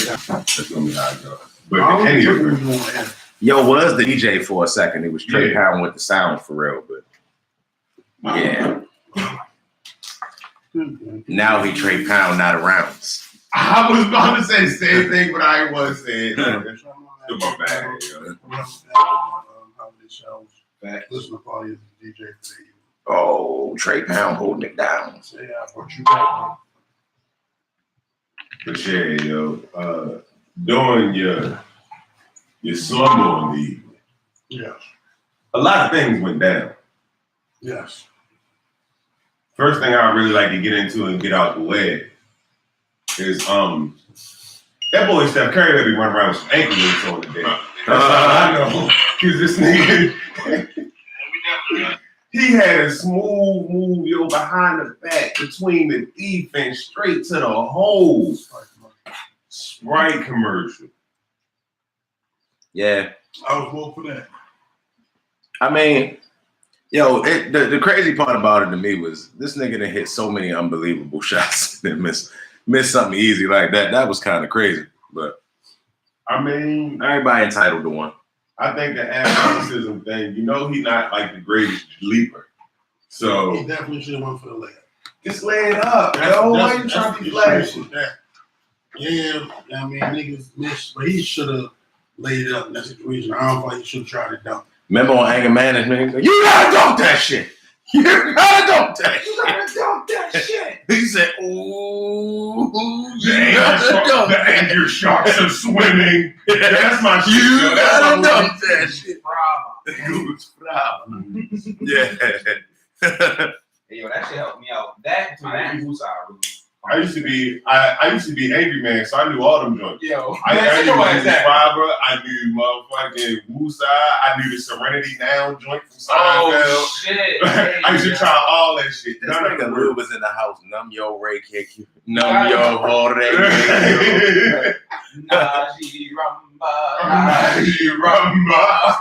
That's gonna be how it goes. But anyway, Yo was the DJ for a second. It was Trey Pound with the sound for real, but yeah. Now he Trey Pound, not around. I was about to say the same thing, but I was saying. Still my bad, yo. Listen to Paul as a DJ for the Oh, Trey Pound holding it down. So yeah, I brought you back. But yeah, yo, during your slumber in the evening, yes, a lot of things went down. Yes. First thing I really like to get into and get out the way is that boy Steph Curry that be running around with some ankle weights on the day. That's all I know. Cause this nigga he had a smooth move, yo, behind the back between the defense straight to the hole. Sprite commercial. Yeah. I was woke for that. I mean, yo, the crazy part about it to me was this nigga that hit so many unbelievable shots and miss something easy like that. That was kind of crazy. But I mean, everybody entitled to one. I think the athleticism thing, you know, he's not like the greatest leaper. So he definitely should have went for the layup. Just lay it up, yo. Why you trying to be flashy? Yeah, I mean, niggas missed, but he should have laid it up in that situation. I don't think he should have tried to dunk. Remember on anger management, like, you gotta dunk that shit. You gotta dunk that. You gotta dunk that shit. He said, "Ooh, you gotta dunk the anger sharks are swimming." That's my shit. You gotta dunk that shit. Yeah. Hey, yo, that shit helped me out. That and Musa really. I used to be angry man, so I knew all them joints. Yo, I knew Fiber, I knew motherfucking Wusa, I knew the Serenity Now joint from Seinfeld. Oh shit! I used to try all that shit. This nigga Lou was in the house. Numb your Ray kick you. Numb your Jorge. Naji Rumba.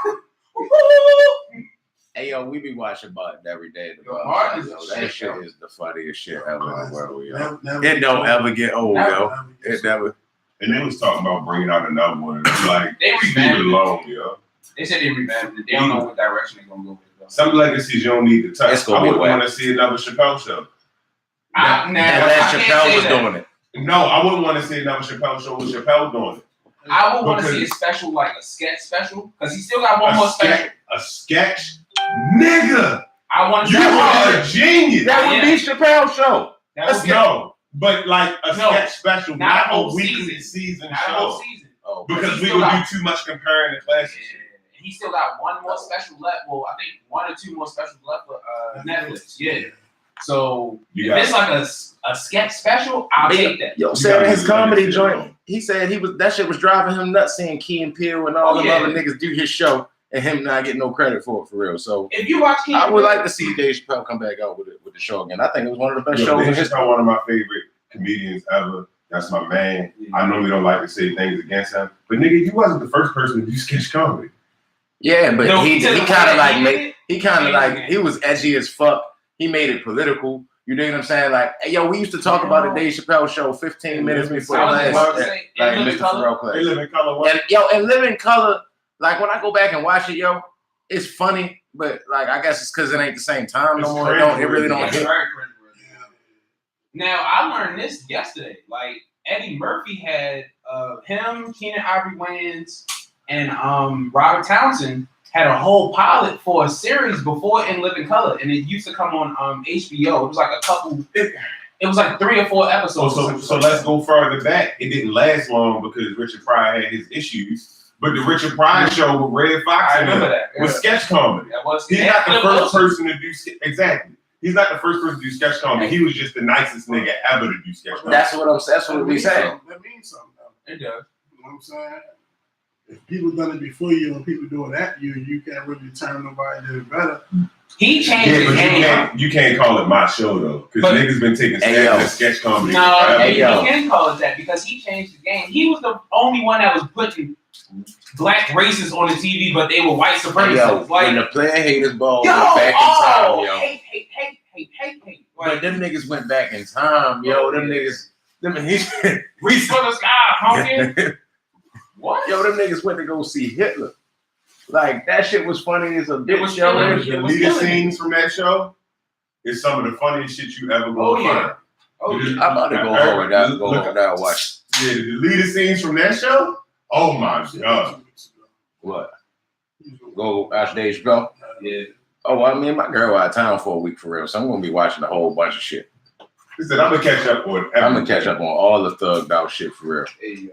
Hey yo, we be watching Bud every day. That shit is the funniest shit ever in the world, yo. It don't ever get old, yo. It never. And they was talking about bringing out another one. It's like, they leave it alone, yo. They said they revamped it. They don't know what direction they're gonna go with. Some legacies you don't need to touch. I wouldn't want to see another Chappelle show. Chappelle was doing it. No, I wouldn't want to see another Chappelle show with Chappelle doing it. I would want to see a special, like a sketch special, because he still got one more special. A sketch? Nigga! I want to You are a genius! That would be Chappelle's show. No, but like a sketch special, not a whole weekly season not show. A whole season. Oh, because we would do too much comparing the classes. Yeah. He still got one more special left. Well, I think one or two more specials left for Netflix. Yeah. So if it's like a sketch special, I'll take that. Yo, said his comedy joint, he said that shit was driving him nuts seeing Key and Peele and all them other niggas do his show and him not getting no credit for it for real. So if you watch Key, I would like to see Dave Chappelle come back out with the show again. I think it was one of the best shows in history. One of my favorite comedians ever. That's my man. I normally don't like to say things against him, but nigga, he wasn't the first person to do sketch comedy. Yeah, but he kind of like he was edgy as fuck. He made it political. You know what I'm saying? Like, hey, yo, we used to talk about the Dave Chappelle show 15 minutes before the last, like Mr. Pharrell class. They Live in Color. And Live in Color, like when I go back and watch it, yo, it's funny, but like I guess it's because it ain't the same time no more. It really don't hit. Now I learned this yesterday. Like Eddie Murphy had him, Keenen Ivory Wayans, and Robert Townsend had a whole pilot for a series before In Living Color, and it used to come on HBO. It was like it was like 3 or 4 episodes. So let's go further back. It didn't last long because Richard Pryor had his issues. But the Richard Pryor show with Red Fox was sketch comedy. He's not the first person to do exactly. He's not the first person to do sketch comedy. He was just the nicest nigga ever to do sketch comedy. That's what we saying. That means something though. It does. You know what I'm saying? If people done it before you and people do it after you, you can't really tell nobody did it better. He changed the game. You can't call it my show though, because niggas been taking stabs at sketch comedy. No, you can call it that because he changed the game. He was the only one that was putting black races on the TV, but they were white supremacists. Yo, like when the player haters ball went back in time, yo. Hate. But them niggas went back in time, yo. Them Reach for the sky, honking. What? Yo, them niggas went to go see Hitler. Like that shit was funny as a bitch. The deleted scenes from that show is some of the funniest shit you ever go find. Oh yeah. I'm about to go home and go home now and watch. Yeah, the deleted scenes from that show. Oh my god. What? Go watch Dave Chappelle? Yeah. Oh, well, me and my girl out of town for a week for real, so I'm gonna be watching a whole bunch of shit. He said, "I'm gonna catch up on. I'm gonna catch up on all the thugged out shit for real." Hey,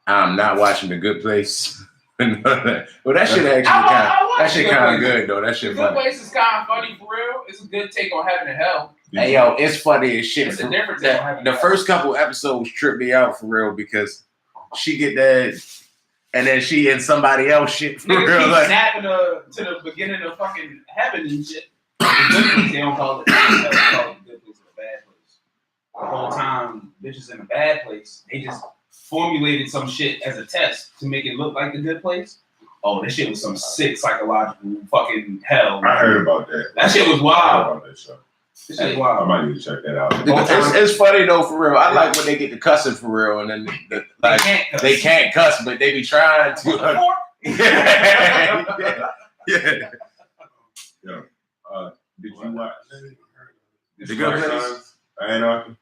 I'm not watching The Good Place. Well, that shit actually kind of good though. That shit funny. The Good Place is kind of funny for real. It's a good take on heaven and hell. Hey yo, it's funny as shit. It's a different the first couple episodes tripped me out for real because she get that, and then she in somebody else shit for niggas real. Keep like, snapping to the beginning of fucking heaven and shit. The Good Place, they don't call it the Good Place. They call it the Good Place or the Bad Place. The whole time, bitches in a bad place. They just formulated some shit as a test to make it look like the Good Place. Oh, this shit was some sick psychological fucking hell. I heard about that. That shit was wild. I heard about that show. This shit wild. I might need to check that out. It's funny though, for real. I like when they get to cussing for real, and then they can't cuss, but they be trying to. Yeah. Did you watch The Good Place? Anarchy?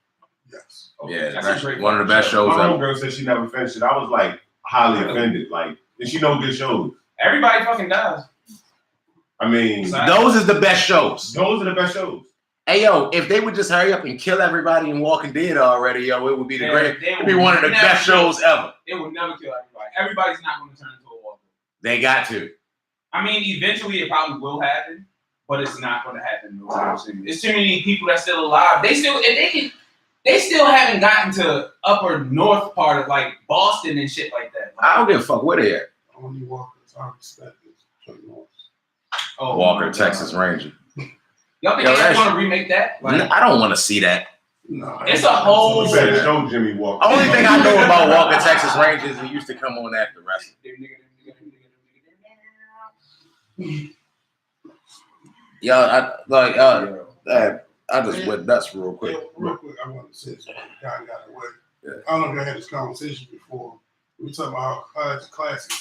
Yes. Okay. Yeah, that's one of the best shows. My homegirl said she never finished it. I was like highly offended. Like, and she know good shows. Everybody fucking dies. I mean, those are the best shows. Those are the best shows. Hey yo, if they would just hurry up and kill everybody in Walking Dead already, yo, it would be it'd be one of the best shows ever. It would never kill everybody. Everybody's not going to turn into a walker. They got to. I mean, eventually it probably will happen, but it's not going to happen no time soon. There's too many people that's still alive. They still haven't gotten to upper north part of like Boston and shit like that. Like, I don't give a fuck where they at. Only Walkers I respect is North. Oh, Walker, Texas Ranger. Y'all think they want to remake that? Like, I don't want to see that. No, it's a whole. You better show Jimmy Walker. Only thing I know about Walker, Texas Rangers, it used to come on after wrestling. Yeah, I just went nuts real quick. Real quick, I want to say something. Guy got away. Yeah. I don't know if I had this conversation before. We talking about how classic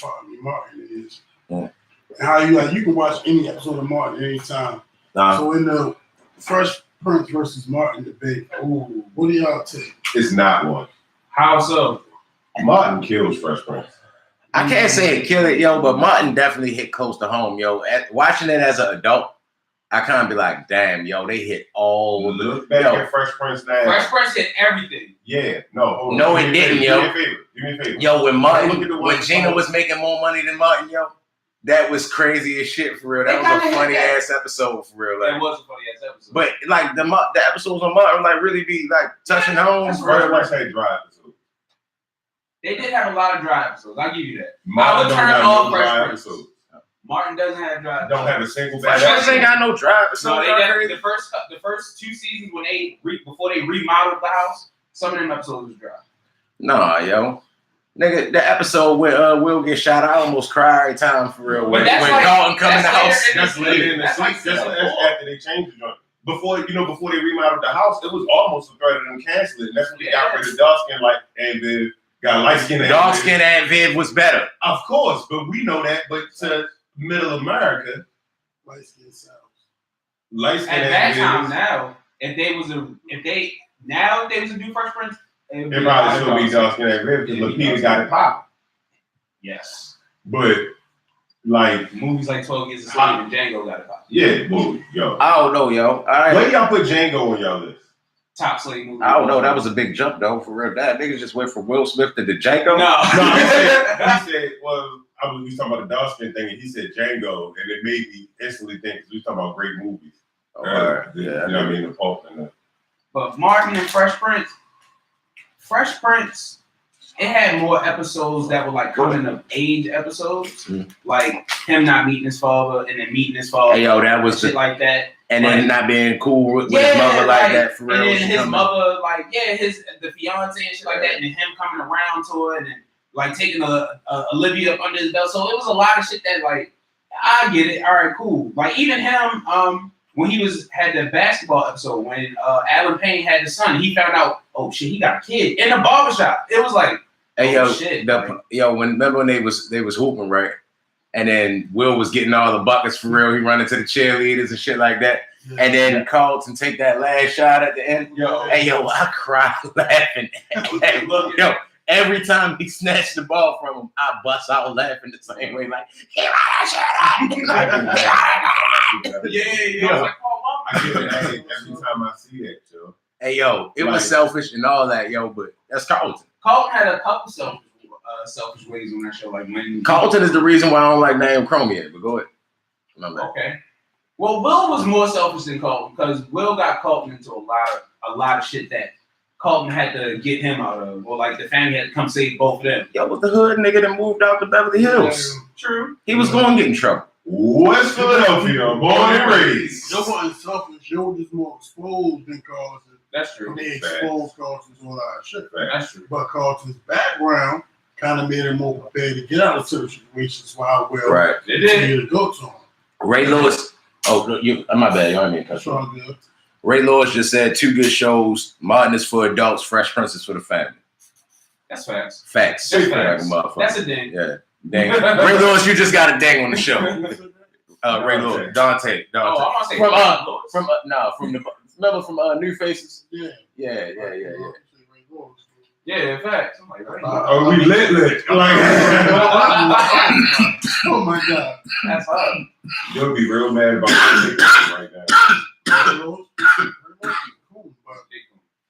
Martin it is. And how you can watch any episode of Martin anytime. So in the Fresh Prince versus Martin debate, what do y'all take? It's not one. How so? Martin kills Fresh Prince. I can't say it killed it, yo, but Martin definitely hit close to home, yo. Watching it as an adult, I kind of be like, damn, yo, they hit all. Look back at Fresh Prince now. Fresh Prince hit everything. Yeah, no. No, it didn't, yo. Do me a favor. Yo, when Gina was making more money than Martin, yo, that was crazy as shit for real. That was a funny ass episode for real. Like, it was a funny ass episode. But like the episodes on Martin like really be like touching home. Fresh Prince had dry episodes. They did have a lot of dry episodes. I'll give you that. Martin don't have no dry episodes. Martin doesn't have dry. Don't have a single bad episode. Fresh Prince ain't got no dry episodes. No, the first 2 seasons when before they remodeled the house, some of them episodes was dry. Nah, yo. Nigga, the episode where Will get shot, I almost cry every time for real. When Dalton come in the house. That's later in the season. That's after they changed the joint. Before they remodeled the house, it was almost a threat of them canceling. That's when they got rid of dark skin and Viv got light skin. Dark skin and Viv was better. Of course, but we know that. But to middle America, light skin sells. Light skin at that time now, if they was a new Fresh Prince, it probably still be dark skin and Viv because Peter got it popping. Yes. But like movies like 12 Years a Slave and Django got it popping. Yeah, movie, yo. I don't know, yo. Where y'all put Django on y'all list? Top slave movie. I don't know. That was a big jump though, for real. That nigga just went from Will Smith to the Django. No. He said, well, we was talking about the dark skin thing, and he said Django, and it made me instantly think because we talking about great movies. Yeah, you know what I mean, the Pulp and the. But Martin and Fresh Prince, it had more episodes that were like coming of age episodes, like him not meeting his father and then meeting his father. Hey, yo, that was shit like that. And then not being cool with his mother like that for real. And then his mother, like, the fiance and shit like that, and then him coming around to her and then like taking Olivia up under his belt. So it was a lot of shit that like I get it. All right, cool. Like even him, when he had the basketball episode when Alan Payne had the son, he found out, oh shit, he got a kid in the barbershop. It was like, hey oh, yo, shit, remember when they was hooping, right? And then Will was getting all the buckets for real. He running to the cheerleaders and shit like that. Yeah. And then Carlton take that last shot at the end. I cried laughing. Yo, every time he snatched the ball from him, I bust out laughing the same way. Like, yeah. I get it every time I see that, yo. Hey, yo, it was selfish and all that, yo, but that's Carlton. Carlton had a couple selfish ways on that show. Like when Carlton is the reason why I don't like Naomi Chromium, but go ahead. Okay. Well, Will was more selfish than Carlton because Will got Carlton into a lot of shit that Carlton had to get him out of, or like the family had to come save both of them. Yo, was the hood nigga that moved out to Beverly Hills. Yeah, true. He was going to get in trouble. West Philadelphia, born and raised. Yo wasn't selfish. Yo was just more exposed than Carlton. That's true. They exposed Carlton to a lot of shit. That's true. But Carlton's background kind of made him more prepared to get out of certain situations while Will it did to go to him. Ray Lewis. Oh, my bad. You know what I mean? That's all good. Ray Lewis just said 2 good shows. Martin is for adults. Fresh Prince is for the family. That's facts. Facts. That's facts. That's a ding. Yeah. Dang. Ray Lewis, you just got a ding on the show. Ray Lewis. Dante. Oh, I'm gonna say from remember from New Faces? Yeah. Yeah. Yeah, facts. We lit. Like, oh my God. That's hard. You'll be real mad about that right now.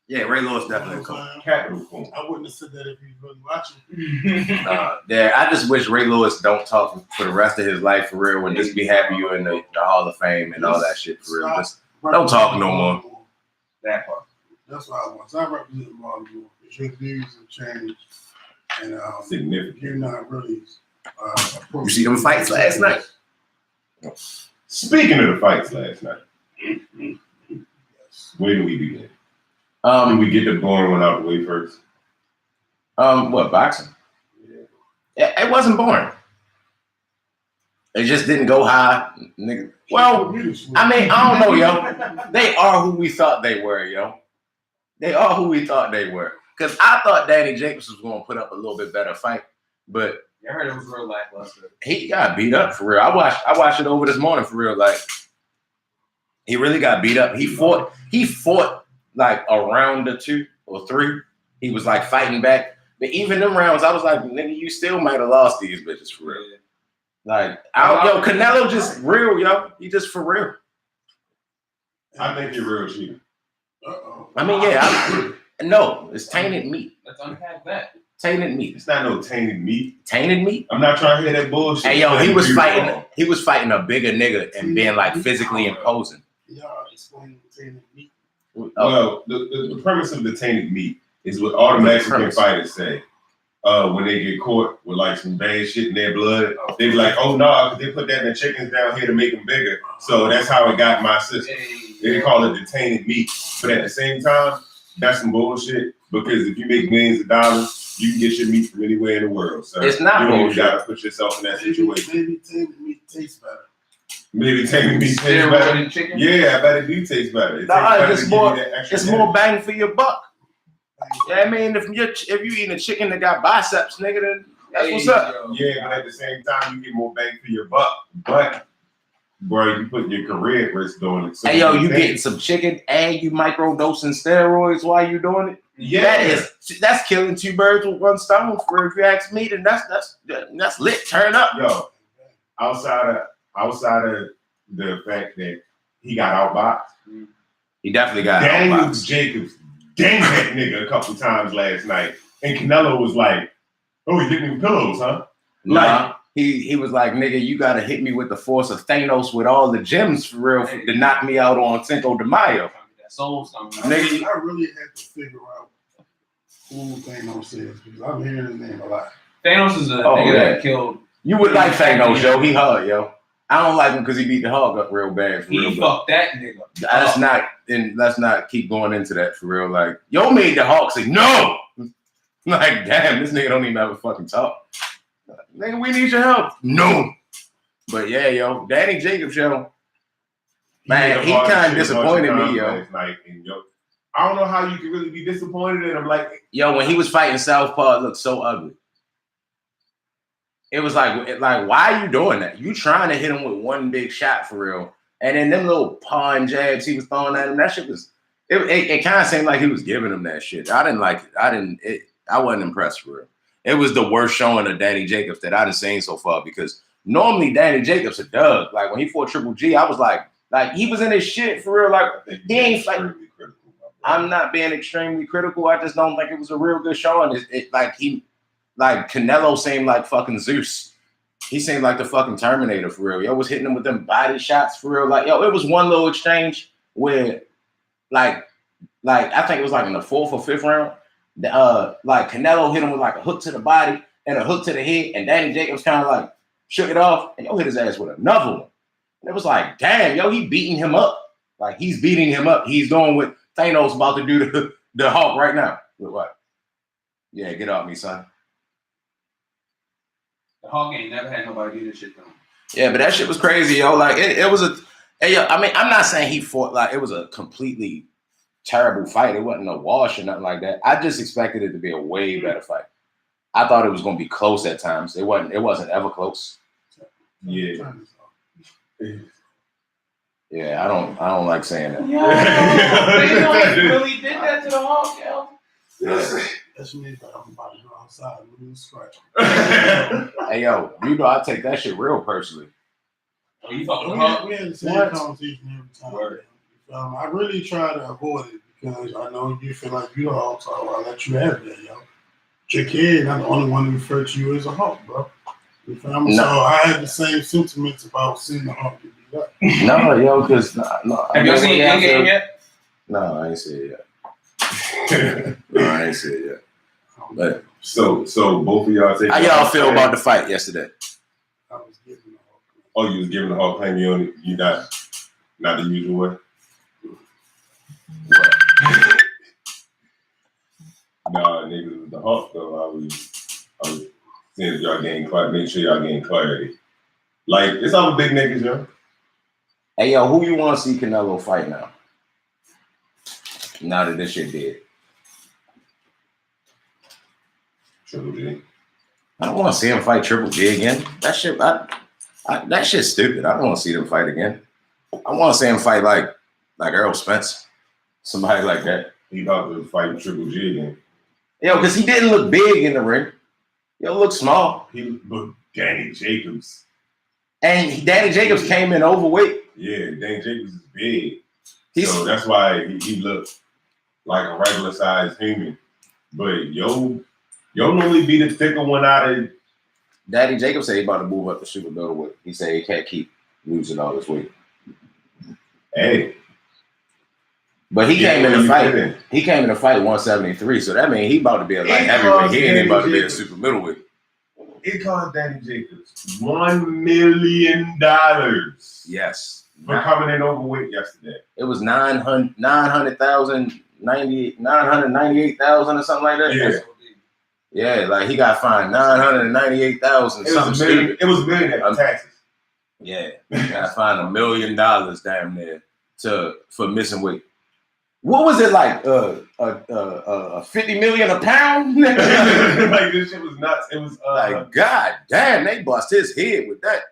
Yeah, Ray Lewis definitely cool. Capital cool. I wouldn't have said that if he wasn't watching. I just wish Ray Lewis don't talk for the rest of his life for real and just be happy you're in the Hall of Fame and all that shit for real. Just don't talk no more. That part. That's what I want. So I represent Baltimore. Your views have changed, and significant. You're not really. You see them fights last night? Speaking of the fights last night, where do we begin? Did we get the boring one out the way first? What, boxing? Yeah. It wasn't boring. It just didn't go high, nigga. Well, I mean, I don't know, yo. They are who we thought they were, yo. They are who we thought they were. Because I thought Danny Jacobs was going to put up a little bit better fight, but I heard it was real lackluster. He got beat up for real. I watched it over this morning for real. Like he really got beat up. He fought like a round or 2 or 3. He was like fighting back. But even them rounds, I was like, nigga, you still might have lost these bitches for real. Like, Canelo just real, yo. He just for real. I think you're real cheating. I mean, yeah. No, it's tainted meat. Let's unpack that. Tainted meat. It's not no tainted meat. Tainted meat? I'm not trying to hear that bullshit. Hey, yo, he was fighting a bigger nigga and being like physically imposing. Y'all explain tainted meat. Well, the premise of the tainted meat is what all the Mexican fighters say. When they get caught with like some bad shit in their blood, they be like, oh no, because they put that in the chickens down here to make them bigger. So that's how it got my system. They call it the tainted meat. But at the same time, that's some bullshit because if you make millions of dollars, you can get your meat from anywhere in the world. So it's not you don't bullshit. even gotta put yourself in that situation. Maybe tainted meat tastes better. Maybe tainted meat tastes better. Yeah, I bet it do taste better. It's more bang for your buck. Yeah, I mean, if you eating a chicken that got biceps, nigga, then that's what's up. Yeah, but at the same time, you get more bang for your buck. But bro, you put your career at risk doing it. So hey, yo, you getting some chicken and you microdosing steroids while you doing it? Yeah, that's killing 2 birds with 1 stone. For if you ask me, then that's lit. Turn up, yo. Outside of the fact that he got outboxed, he definitely got Daniel outboxed. Jacobs danged that nigga a couple times last night, and Canelo was like, "Oh, he hitting pillows, huh?" Nah. He was like, nigga, you gotta hit me with the force of Thanos with all the gems for real to knock me out on Cinco de Mayo. Nigga, I really had to figure out who Thanos is because I'm hearing his name a lot. Thanos is a nigga that killed. You would like Thanos, yo. He hard, yo. I don't like him because he beat the Hulk up real bad. For he real, fucked that nigga. Let's not keep going into that for real. Like, yo made the Hulk say no. Like, damn, this nigga don't even have a fucking talk. Nigga, we need your help. No. But yeah, yo, Danny Jacobs, yo, Man, he kind of disappointed me, yo. Last night, and I don't know how you can really be disappointed in him. Like, yo, when he was fighting Southpaw, it looked so ugly. It was like, why are you doing that? You trying to hit him with one big shot for real, and then them little paw and jabs he was throwing at him. That shit was. It kind of seemed like he was giving him that shit. I didn't like it. I wasn't impressed for real. It was the worst showing of Danny Jacobs that I've seen so far because normally Danny Jacobs a dub. Like when he fought Triple G, I was like he was in his shit for real. Like he ain't like. I'm not being extremely critical. I just don't think it was a real good showing. Like Canelo seemed like fucking Zeus. He seemed like the fucking Terminator for real. Yo was hitting him with them body shots for real. Like it was one little exchange where like I think it was like in the 4th or 5th round. Like Canelo hit him with like a hook to the body and a hook to the head, and Danny Jacobs kind of like shook it off, and yo hit his ass with another one. And it was like, damn, yo, he beating him up. Like he's beating him up. He's doing what Thanos about to do to the Hulk right now. With what? Yeah, get off me, son. The Hulk ain't never had nobody do this shit to him. Yeah, but that shit was crazy, yo. Like it was a. Hey, yo, I mean, I'm not saying he fought like it was a completely terrible fight. It wasn't a wash or nothing like that. I just expected it to be a way better fight. I thought it was going to be close at times. It wasn't ever close. Yeah. Yeah, I don't like saying that. Yeah, he really did that to the Hulk, yo. That's me. I'm about to go outside and lose scratch. Hey, yo, you know I take that shit real personally. Oh, you talking about? We had the same conversation every time. I really try to avoid it because I know you feel like you're the Hulk, so I'll let you have that, yo. Your kid, I'm the only one who referred to you as a Hulk, bro. You feel me? No. So I had the same sentiments about seeing the Hulk get beat up. No, yo, because no. Have you seen Endgame yet? No, I ain't see it yet. I ain't see it yet. But so both of y'all take. How y'all feel about the fight yesterday? I was giving the Hulk. Oh, you was giving the Hulk claim. You not the usual way. What? Nah, niggas with the Hulk though. I was saying if y'all getting clarity, make sure y'all getting clarity. Like it's all the big niggas, yo. Hey, yo, who you want to see Canelo fight now? Now that this shit dead. Triple G. I don't want to see him fight Triple G again. That shit, that shit's stupid. I don't want to see them fight again. I want to see him fight like Errol Spence, somebody like that. He about to fight Triple G again. Yo, because he didn't look big in the ring. Yo, look small. He looked Danny Jacobs. And Danny Jacobs came in overweight. Yeah, Danny Jacobs is big. So that's why he looked like a regular sized human. But yo normally be the thicker one out of. Danny Jacobs said he about to move up the super middleweight. He said he can't keep losing all this weight. Hey. But he came in the fight. He came in the fight 173. So that means he about to be a light heavyweight. He ain't about to be a super middleweight. It cost Danny Jacobs $1 million. Yes. For coming in overweight yesterday. It was 900,000, 998,000 or something like that. Yeah. Yeah, like he got fined 998,000. It was a million after taxes. Yeah, he got fined $1 million damn near for missing weight. What was it like? 50 million a pound? Like this shit was nuts. It was like god damn, they bust his head with that.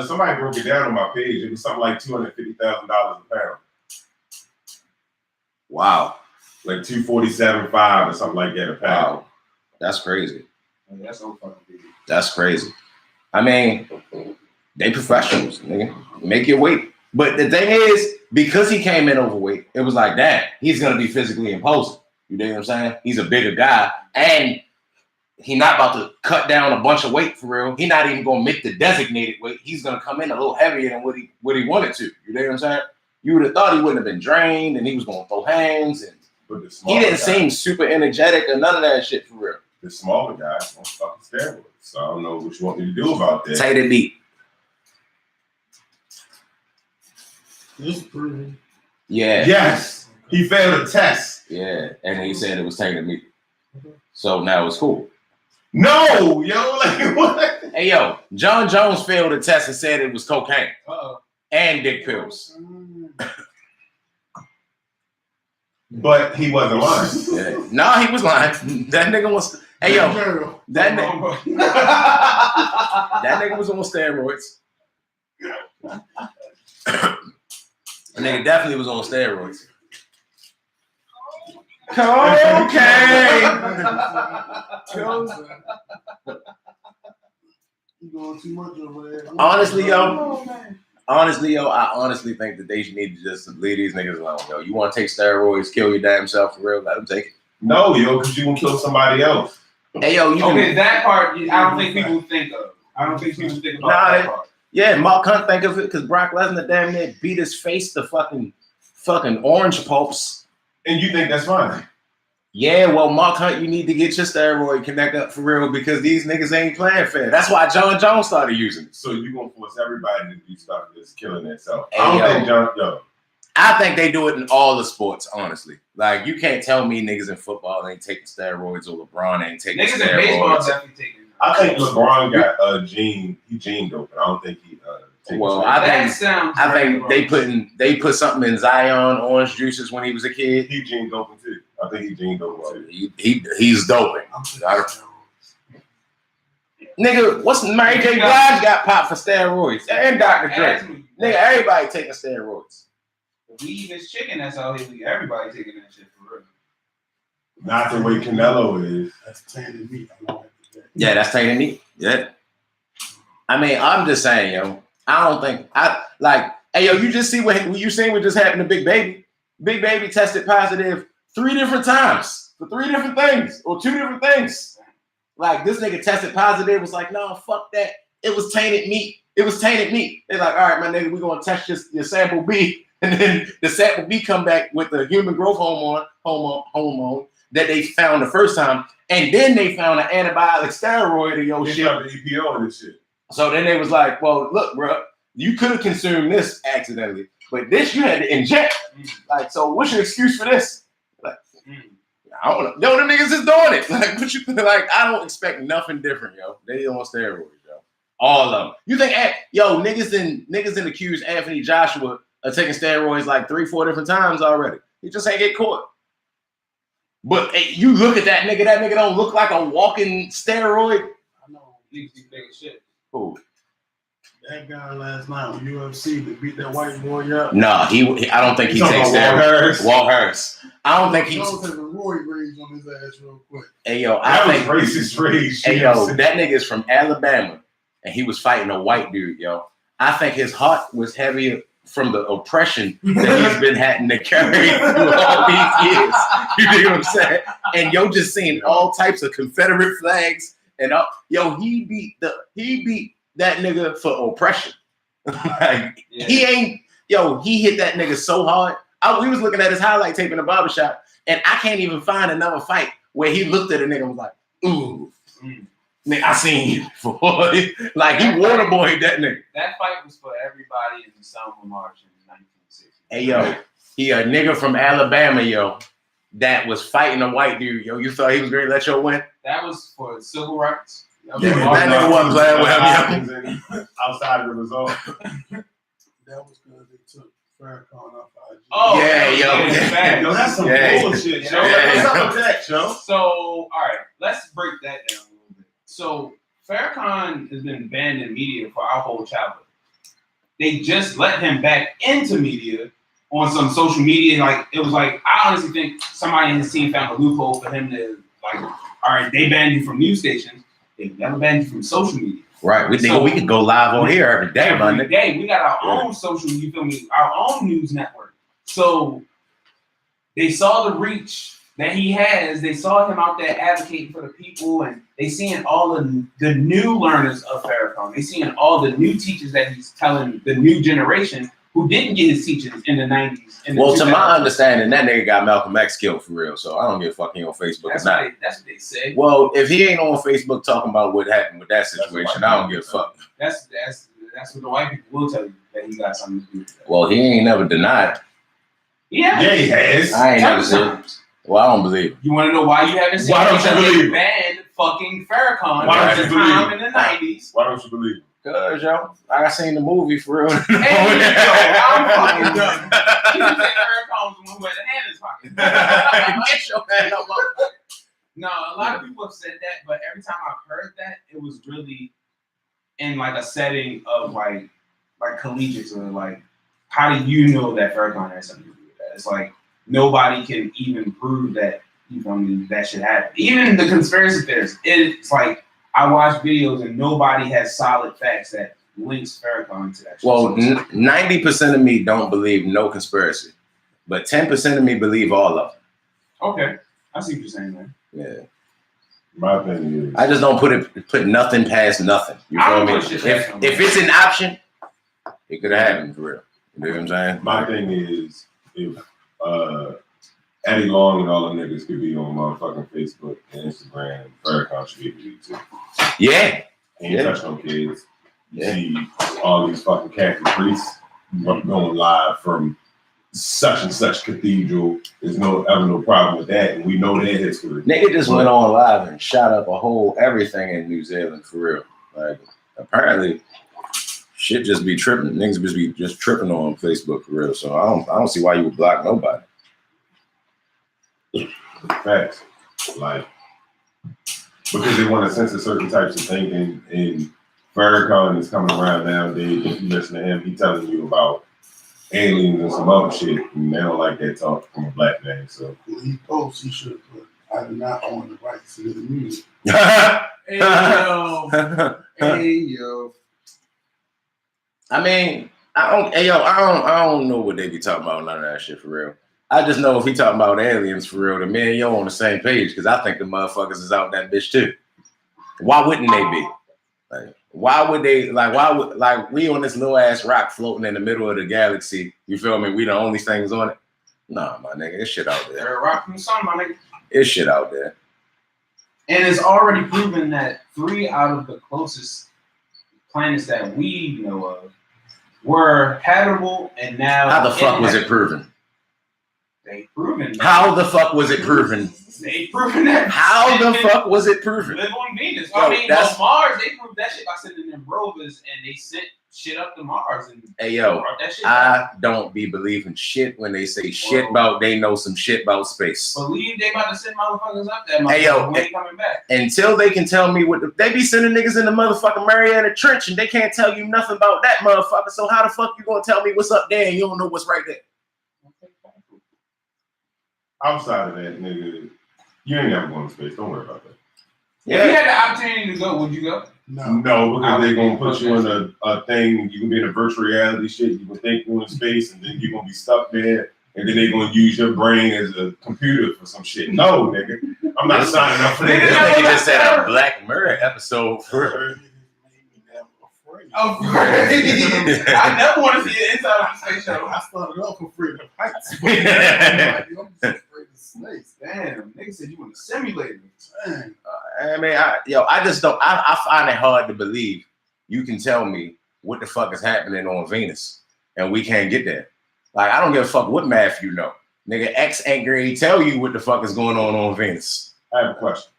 Somebody broke it down on my page. It was something like $250,000 a pound. Wow. Like 247.5 or something like that a pound. Wow. That's crazy. I mean, that's so fucking big. That's crazy. I mean, they professionals, nigga. Make your weight. But the thing is, because he came in overweight, it was like, damn, he's gonna be physically imposing. You know what I'm saying? He's a bigger guy, and he not about to cut down a bunch of weight for real. He not even gonna make the designated weight. He's gonna come in a little heavier than what he wanted to. You know what I'm saying? You would have thought he wouldn't have been drained, and he was gonna throw hands, and he didn't seem super energetic or none of that shit for real. The smaller guy on fucking steroids. So I don't know what you want me to do about that. Tater deep. Just proven. Yeah. Yes. He failed a test. Yeah. And he said it was tainted meat. So now it's cool. No, yo, like what? Hey, yo, John Jones failed a test and said it was cocaine. Uh-oh. and dick pills. But he wasn't lying. Yeah. No, he was lying. That nigga was. Hey yo, that nigga was on steroids. That nigga definitely was on steroids. Cocaine. You doing too much over there. Honestly, yo, I honestly think that they need to just leave these niggas alone, yo. You want to take steroids, kill your damn self for real? Let them take it. No, yo, because you can kill somebody else. Hey, yo, that part, I don't think people think of. I don't think people think about that part. Yeah, Mark Hunt think of it because Brock Lesnar damn near beat his face to fucking orange pulps. And you think that's fine? Yeah, well, Mark Hunt, you need to get your steroid connect up for real because these niggas ain't playing fair. That's why John Jones started using it. So you gonna force everybody to do stuff that's killing themselves? Hey, I think they do it in all the sports, honestly. Like, you can't tell me niggas in football ain't taking steroids or LeBron ain't taking steroids. Niggas in baseball definitely taking. I think LeBron got gene doping. I don't think he well, I think they put something in Zion orange juices when he was a kid. He gene doping too. I think he gene doping too. He's doping. Nigga, what's Mary J. Blige got popped for steroids and Dr. Dre. Nigga, everybody taking steroids. Weed is chicken. That's all he. Everybody taking that shit for real. Not the way Canelo is. That's tainted meat. Yeah, that's tainted meat. Yeah. I mean, I'm just saying, yo. I don't think hey, yo, you just see what you seen what just happened to Big Baby. Big Baby tested positive 3 different times for 3 different things or 2 different things. Like, this nigga tested positive, was like, no, fuck that. It was tainted meat. It was tainted meat. They're like, all right, my nigga, we're gonna test your sample B. And then the sample B come back with the human growth hormone that they found the first time. And then they found an antibiotic steroid in your shit. The EPO and this shit. So then they was like, well, look, bro, you could have consumed this accidentally, but this you had to inject. Like, so what's your excuse for this? Like, I don't know. Yo, the niggas is doing it. Like, what you like? I don't expect nothing different, yo. They on steroids, yo. All of them. You think, yo, niggas in accused Anthony Joshua of taking steroids like 3-4 different times already. He just ain't get caught. But hey, you look at that nigga don't look like a walking steroid. I know. He's big as shit. Who? That guy last night on UFC that beat that white boy up. No, he I don't think he takes steroids. Walt Hurst. I don't think he's. Don't take a Roy rage on his ass real quick. Hey yo, I think racist rage. Hey yo, that nigga is from Alabama, and he was fighting a white dude. Yo, I think his heart was heavier from the oppression that he's been having to carry through all these years. You dig what I'm saying? And yo, just seeing all types of Confederate flags, and yo, he beat that nigga for oppression. Like, yeah. He ain't, yo, he hit that nigga so hard. We was looking at his highlight tape in the barbershop, and I can't even find another fight where he looked at a nigga and was like, ooh, nigga, I seen you, boy. Like, he waterboyed that nigga. That fight was for everybody in the Selma March in 1960. Hey, yo, he a nigga from Alabama, yo, that was fighting a white dude, yo. You thought he was going to let you win? That was for civil rights. That nigga wasn't playing with him, outside of the result. That was because they took Farrakhan off IG. Oh, yeah, yo, that's some bullshit, yo. What's up with that, yo? So, all right, let's break that down a little bit. So, Farrakhan has been banned in media for our whole childhood. They just let him back into media on some social media. Like, it was like, I honestly think somebody in his team found a loophole for him to, like, all right, they banned you from news stations. They never banned you from social media. Right. We can go live on here every day, man. Every day. We got our own social, you feel me? Our own news network. So they saw the reach that he has. They saw him out there advocating for the people, and they seeing all the new learners of Farrakhan. They seeing all the new teachers that he's telling the new generation who didn't get his teachings in the 90s. Well, to my understanding, that nigga got Malcolm X killed for real, so I don't give a fuck he on Facebook or not. That's what they say. Well, if he ain't on Facebook talking about what happened with that situation, I don't give a fuck. That's what the white people will tell you, that he got something to do with that. Well, he ain't never denied. Yeah, he has. I ain't never seen it. Well, I don't believe it. You want to know why you haven't seen it? Why don't you believe it? Banned fucking Farrakhan Why don't you believe it? in the 90s. Why don't you believe it? Cause yo, I seen the movie for real. Hey, yo, I'm fucking done. You just said Eric Holmes the one who had the hand in his pocket. Get your hand up. No, a lot of people have said that, but every time I've heard that, it was really in like a setting of like collegiate or like, how do you know that Farrakhan has something to do with that? It's like nobody can even prove that, you know, that should happen. Even the conspiracy theorists, it's like I watch videos and nobody has solid facts that links Farrakhan to that shit. Well, 90% of me don't believe no conspiracy, but 10% of me believe all of them. Okay, I see what you're saying, man. Yeah. My thing is, I just don't put nothing past nothing. You feel me? If it's an option, it could have happened for real. You know what I'm saying? My thing is, if Eddie Long and all the niggas could be on motherfucking Facebook and Instagram, Farrakhan should be able to do too. Yeah. Ain't touch no kids. You see all these fucking Catholic priests going live from such and such cathedral. There's ever no problem with that, and we know their history. Nigga just went on live and shot up a whole everything in New Zealand for real. Like apparently, shit just be tripping. Niggas be just tripping on Facebook for real. So I don't see why you would block nobody. Facts, like because they want to censor certain types of thinking. And Farrakhan is coming around nowadays. If you listen to him, he telling you about aliens and some other shit, and they don't like that talk from a black man. So he posts, he should have put, "I do not own the rights to the music." Hey yo. I mean, I don't know what they be talking about, none of that shit for real. I just know if he talking about aliens for real, then me and yo on the same page, because I think the motherfuckers is out that bitch too. Why wouldn't they be? Like, why would they, like we on this little ass rock floating in the middle of the galaxy, you feel me? We the only things on it? Nah, my nigga, it's shit out there. They're a rock from the sun, my nigga. It's shit out there. And it's already proven that 3 out of the closest planets that we know of were habitable, and now how the fuck was it proven? They proven that. How the fuck was it proven? They proven that. How the fuck was it proven? Live on Venus. Yo, I mean, Mars, they proved that shit by sending them rovers, and they sent shit up to Mars. And hey yo, that shit I don't be believing shit when they say shit about they know some shit about space. Believe they about to send motherfuckers up there. Hey yo, when they coming back. Until they can tell me what they be sending niggas in the motherfucking Mariana Trench, and they can't tell you nothing about that motherfucker. So how the fuck you gonna tell me what's up there and you don't know what's right there? outside of that, nigga, you ain't never going to space. Don't worry about that. Yeah. If you had the opportunity to go, would you go? No, because they're gonna put you in a thing. You can be in a virtual reality shit. You can think you're in space, and then you're gonna be stuck there. And then they're gonna use your brain as a computer for some shit. No, nigga, I'm not signing up for that. This nigga just said a Black Mirror episode for. Oh, I never want to see the inside of the space shuttle. I started off afraid of heights. I'm just afraid of snakes. Damn, nigga said you want to simulate me. I mean, I just don't. I find it hard to believe you can tell me what the fuck is happening on Venus and we can't get there. Like, I don't give a fuck what math you know. Nigga, X ain't gonna tell you what the fuck is going on Venus. I have a question.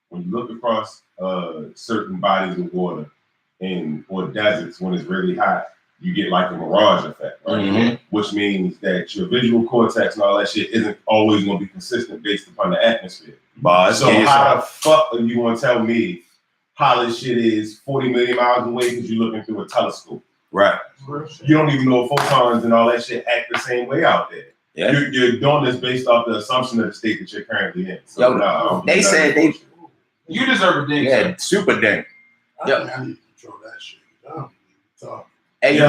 When you look across certain bodies of water or deserts when it's really hot, you get like a mirage effect, right? Mm-hmm. Which means that your visual cortex and all that shit isn't always going to be consistent based upon the atmosphere. So how the fuck are you going to tell me how this shit is 40 million miles away because you're looking through a telescope? Right. You don't even know photons and all that shit act the same way out there. Yeah. You're doing this based off the assumption of the state that you're currently in. So they said they... You deserve a ding. Yeah, super ding. I need to control that shit. Hey yo,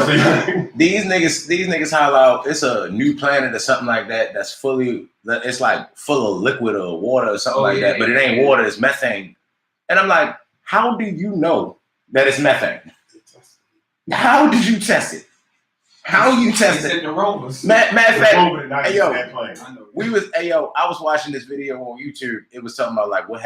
these niggas holler out. It's a new planet or something like that. That's fully. It's like full of liquid or water or something like that. But it ain't water. It's methane. And I'm like, how do you know that it's methane? How did you test it? How you test it? The rovers. Matter of fact, hey yo, I was watching this video on YouTube. It was talking about like what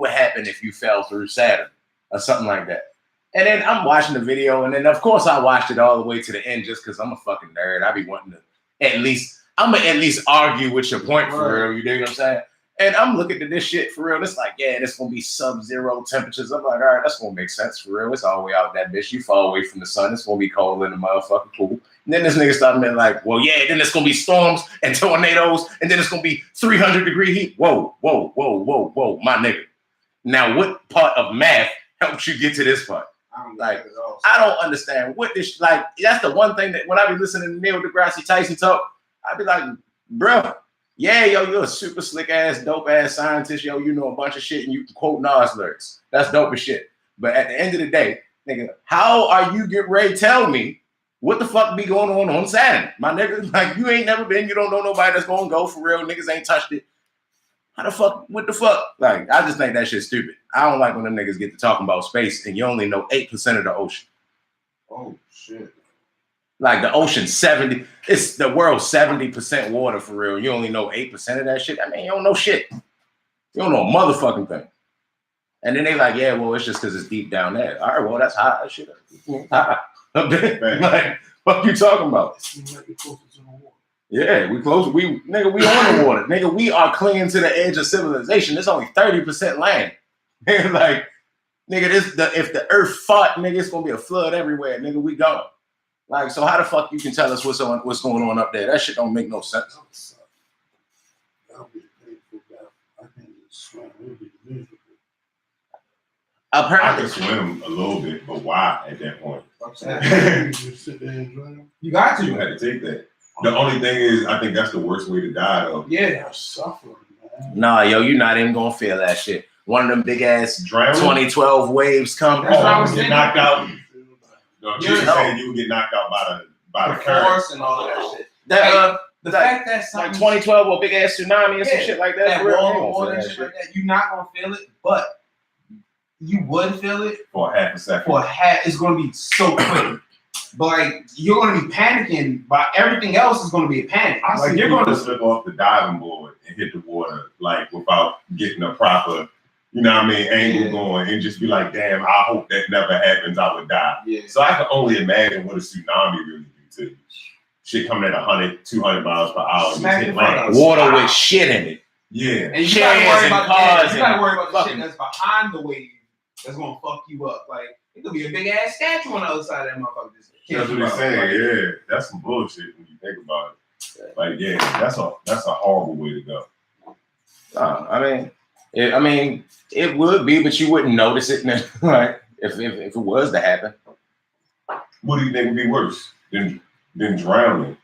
would happen if you fell through Saturn or something like that. And then I'm watching the video, and then of course I watched it all the way to the end just because I'm a fucking nerd. I be wanting to at least argue with your point for real. You dig what I'm saying? And I'm looking at this shit for real. It's like, yeah, this gonna be sub-zero temperatures. I'm like, all right, that's gonna make sense for real. It's all the way out that bitch. You far away from the sun. It's gonna be cold in the motherfucking pool. And then this nigga started being like, well, yeah, then it's gonna be storms and tornadoes, and then it's gonna be 300-degree heat. Whoa, my nigga. Now, what part of math helps you get to this part? I don't understand what this, like, that's the one thing that when I be listening to Neil deGrasse Tyson talk, I be like, bro, yeah, yo, you're a super slick ass, dope ass scientist, yo, you know a bunch of shit and you can quote Nas lyrics. That's dope as shit. But at the end of the day, nigga, how are you getting ready to tell me what the fuck be going on Saturn? My nigga, like, you ain't never been, you don't know nobody that's gonna go for real, niggas ain't touched it. How the fuck, what the fuck? Like, I just think that shit's stupid. I don't like when them niggas get to talking about space and you only know 8% of the ocean. Oh, shit. Like the ocean, 70, it's the world 70% water for real. You only know 8% of that shit. I mean, you don't know shit. You don't know a motherfucking thing. And then they like, yeah, well, it's just because it's deep down there. All right, well, that's hot. Shit. Like, what you talking about? Yeah, we close. We on the water. Nigga, we are clinging to the edge of civilization. It's only 30% land. Like, nigga, if the earth fought, nigga, it's gonna be a flood everywhere. Nigga, we gone. Like, so how the fuck you can tell us what's going on up there? That shit don't make no sense. I can swim a little bit, but why at that point? You got to. You had to take that. The only thing is, I think that's the worst way to die, though. Yeah. Suffering, man. Nah, yo, you not even gonna feel that shit. One of them big ass Drowning? 2012 waves come. That's what I was get thinking. knocked out. No, you saying you would get knocked out by the current. Force and all of that shit. The fact that like 2012 or big ass tsunami and some shit like that. That water and shit like that, you're not gonna feel it, but you would feel it for half a second. It's gonna be so quick. But like you're gonna be panicking, but everything else is gonna be a panic. Like you're gonna slip off the diving board and hit the water like without getting a proper, you know what I mean, angle going and just be like, damn, I hope that never happens. I would die. Yeah. So I can only imagine what a tsunami really do to you. Shit coming at 100, 200 miles per hour. Water with shit in it. Yeah. And you gotta worry about cars. You gotta worry about the shit that's behind the wave that's gonna fuck you up. Like it could be a big ass statue on the other side of that motherfucker. That's what they're saying. Yeah, that's some bullshit when you think about it. Like, yeah, that's a horrible way to go. I mean, it would be, but you wouldn't notice it. Like, if it was to happen. What do you think would be worse than drowning?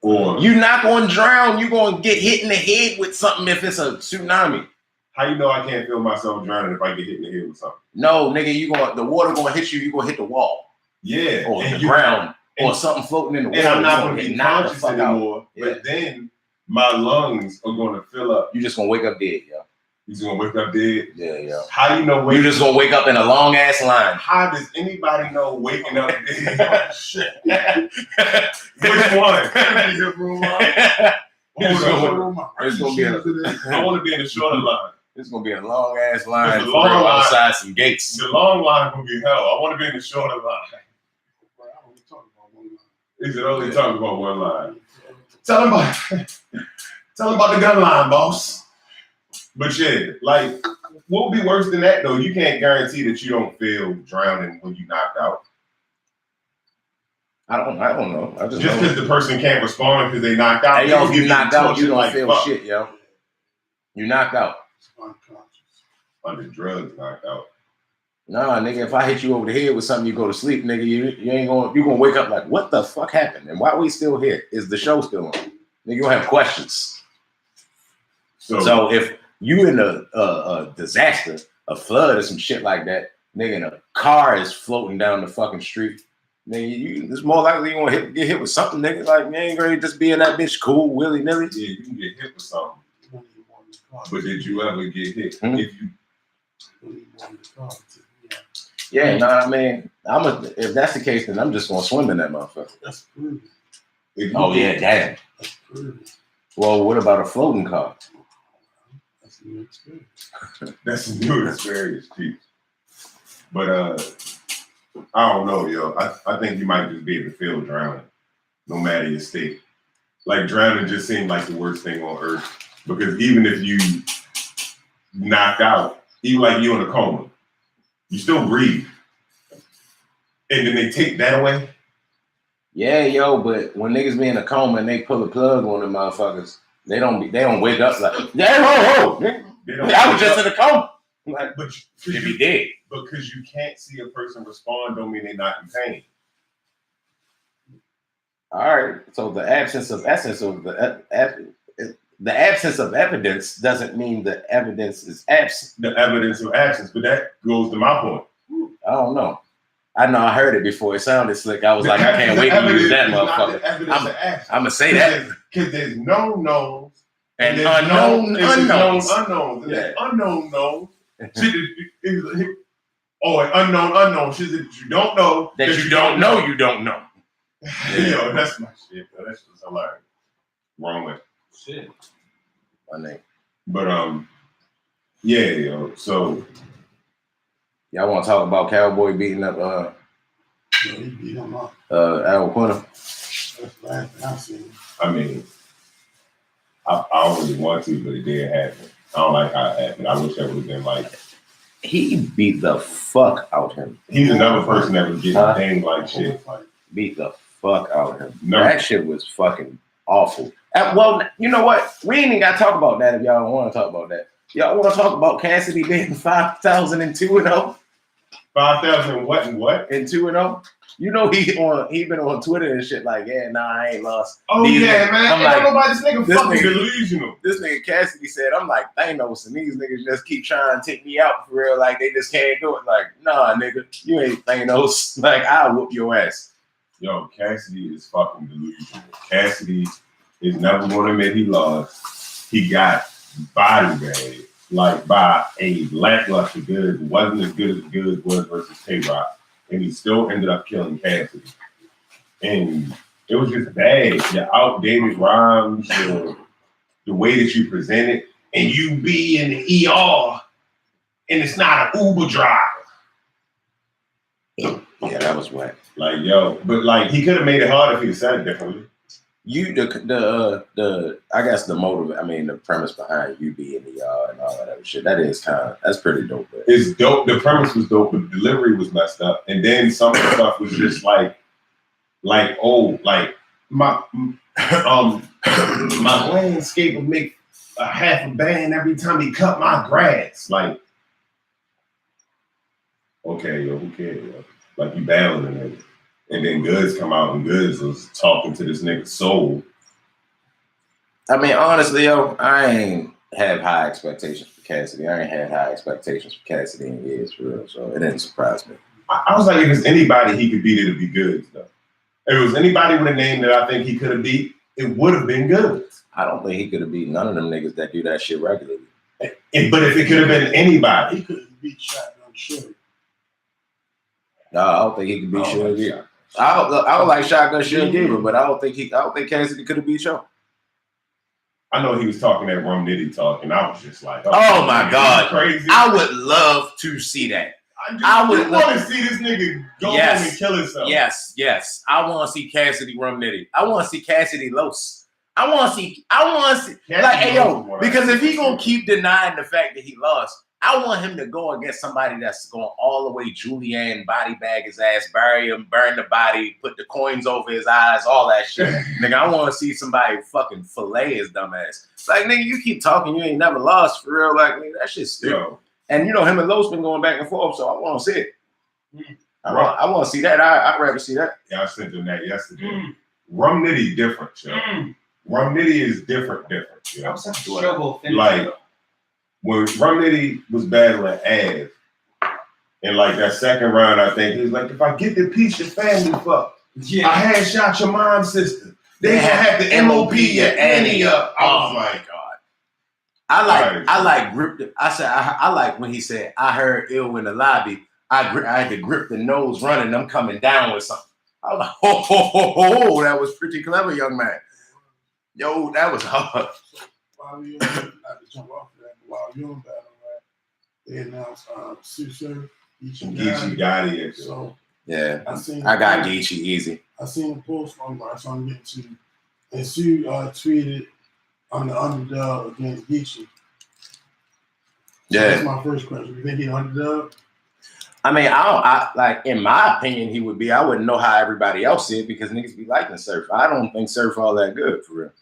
Or you're not going to drown. You're going to get hit in the head with something if it's a tsunami. How you know I can't feel myself drowning if I get hit in the head with something? No, nigga, the water going to hit you. You're going to hit the wall. Yeah, or the ground, or something floating in the water. And I'm not going to be conscious anymore. But then my lungs are going to fill up. You're just going to wake up dead, yo. You're just going to wake up dead? Yeah, yo. How you know? You're just going to wake up in a long ass line. How does anybody know waking up dead? Shit. Which one? It's going to be I want to be in the shorter line. It's gonna be a long ass line outside some gates. The long line will be hell. I want to be in the shorter line. Is it only talking about one line? Tell him about the gun line, boss. But yeah, like, what would be worse than that though? You can't guarantee that you don't feel drowning when you knocked out. I don't know. I just because the person can't respond because they knocked out. Hey, yo, if you knocked out, you don't feel shit, yo. You knocked out. Under drugs, knocked out. Nah, nigga, if I hit you over the head with something, you go to sleep, nigga. You gonna wake up like, what the fuck happened? And why are we still here? Is the show still on? Nigga, you gonna have questions. So if you in a disaster, a flood or some shit like that, nigga, and a car is floating down the fucking street, nigga, it's more likely you gonna get hit with something, nigga. Like, you ain't gonna just be in that bitch cool, willy-nilly. Yeah, you can get hit with something. But did you ever get hit? If you I mean, if that's the case, then I'm just gonna swim in that motherfucker. That's proven. Oh yeah, damn. That's proven. Well, what about a floating car? That's a new experience. That's a new experience, Chief. But I don't know, yo. I think you might just be able to feel drowning, no matter your state. Like drowning just seemed like the worst thing on earth. Because even if you knocked out, even like you in a coma. You still breathe. And then they take that away? Yeah, yo, but when niggas be in a coma and they pull a plug on them motherfuckers, they don't wake up like, yeah, I was just in a coma. Like, but if he did. Because you can't see a person respond don't mean they're not in pain. All right. So the absence of evidence doesn't mean the evidence is absent. The evidence of absence, but that goes to my point. I don't know. I know I heard it before. It sounded slick. I was like, I can't wait to use that motherfucker. I'm gonna say that because there's known knowns and unknown unknowns. And there's unknown knowns. Oh, an unknown unknown. Shit that you don't know. That you don't know. You don't know. Yo, that's my shit. Bro. That's just hilarious. Wrong way. Shit. My name. But yeah, yo. So y'all want to talk about Cowboy beating up he beat him up. Al Quinter? That's the last thing I seen. I mean, I don't really want to, but it did happen. I don't like how it happened. I wish that would have been like. He beat the fuck out of him. He's another person that was getting things like shit. Beat the fuck out of him. No. That shit was fucking awful. Well, you know what? We ain't even got to talk about that if y'all don't want to talk about that. Y'all want to talk about Cassidy being 5,002-0? 5,000 what and what? And 2-0? You know he been on Twitter and shit like, yeah, nah, I ain't lost. Oh these yeah, niggas. man. I'm like, nobody, this nigga fucking delusional. This nigga Cassidy said, I'm like Thanos, and these niggas just keep trying to take me out for real, like they just can't do it. Like, nah, nigga, you ain't Thanos. Like, I'll whoop your ass. Yo, Cassidy is fucking delusional. Cassidy is never going to admit he lost. He got body bagged, like by a lackluster Goods. Wasn't as good as Goods was versus K-Rock. And he still ended up killing Cassidy. And it was just bad. The outdated rhymes, the way that you present it, and you be in the ER, and it's not an Uber driver. Yeah, that was whack. Like, yo, but like he could have made it hard if he said it differently. I guess the premise behind you being the and all that other shit, that's pretty dope. But it's dope. The premise was dope, but the delivery was messed up. And then some of the stuff was just like my my landscape would make a half a band every time he cut my grass. Like, okay, yo, who cares, yo? Like you battling it. And then Goods come out and Goods was talking to this nigga's soul. I mean, honestly, yo, I ain't have high expectations for Cassidy. I ain't had high expectations for Cassidy in years, for real. So it didn't surprise me. I was like, if it's anybody he could beat, it'd be Goods, though. If it was anybody with a name that I think he could have beat, it would have been Goods. I don't think he could have beat none of them niggas that do that shit regularly. But if it could have been anybody, he could have beat Shotgun Sugar. No, I don't think he could beat Sugar either. I would like Shotgun Sugar, but I don't think Cassidy could have beat Show. I know he was talking that Rum Nitty talk, and I was just like, oh my God, crazy! I would love to see that. I would want to see this nigga go home and kill himself. Yes. I want to see Cassidy Rum Nitty. I want to see Cassidy Los. I want to see Cassidy like, hey yo, because if he gonna keep denying the fact that he lost, I want him to go against somebody that's going all the way Julianne, body bag his ass, bury him, burn the body, put the coins over his eyes, all that shit. Nigga, I want to see somebody fucking fillet his dumb ass. Like, nigga, you keep talking, you ain't never lost for real. Like, nigga, that shit's stupid. And you know, him and Los been going back and forth, so I want to see it. I want to see that. I'd rather see that. Yeah, I sent him that yesterday. Rum Nitty different, yo. Rum Nitty is different. You know? Like, when Rum Nitty was battling Av, in like that second round, I think he was like, if I get the piece, your family fucked. Yeah. I had shot your mom's sister. They had to MOP your Annie up. Oh my God. I like when he said, I heard ill in the lobby. I had to grip the nose running. I'm coming down with something. I was like, oh, that was pretty clever, young man. Yo, that was hard. While you're not to jump off of that, but while you're in battle, right, they announced Suser, Geechee got it. So yeah, I got Geechee easy. I seen a post from him, so I'm getting to, and Sue tweeted, "I'm the underdog against Geechee." So that's my first question. You think he's underdog? I mean, I like, in my opinion, he would be. I wouldn't know how everybody else did because niggas be liking Surf. I don't think Surf all that good for real.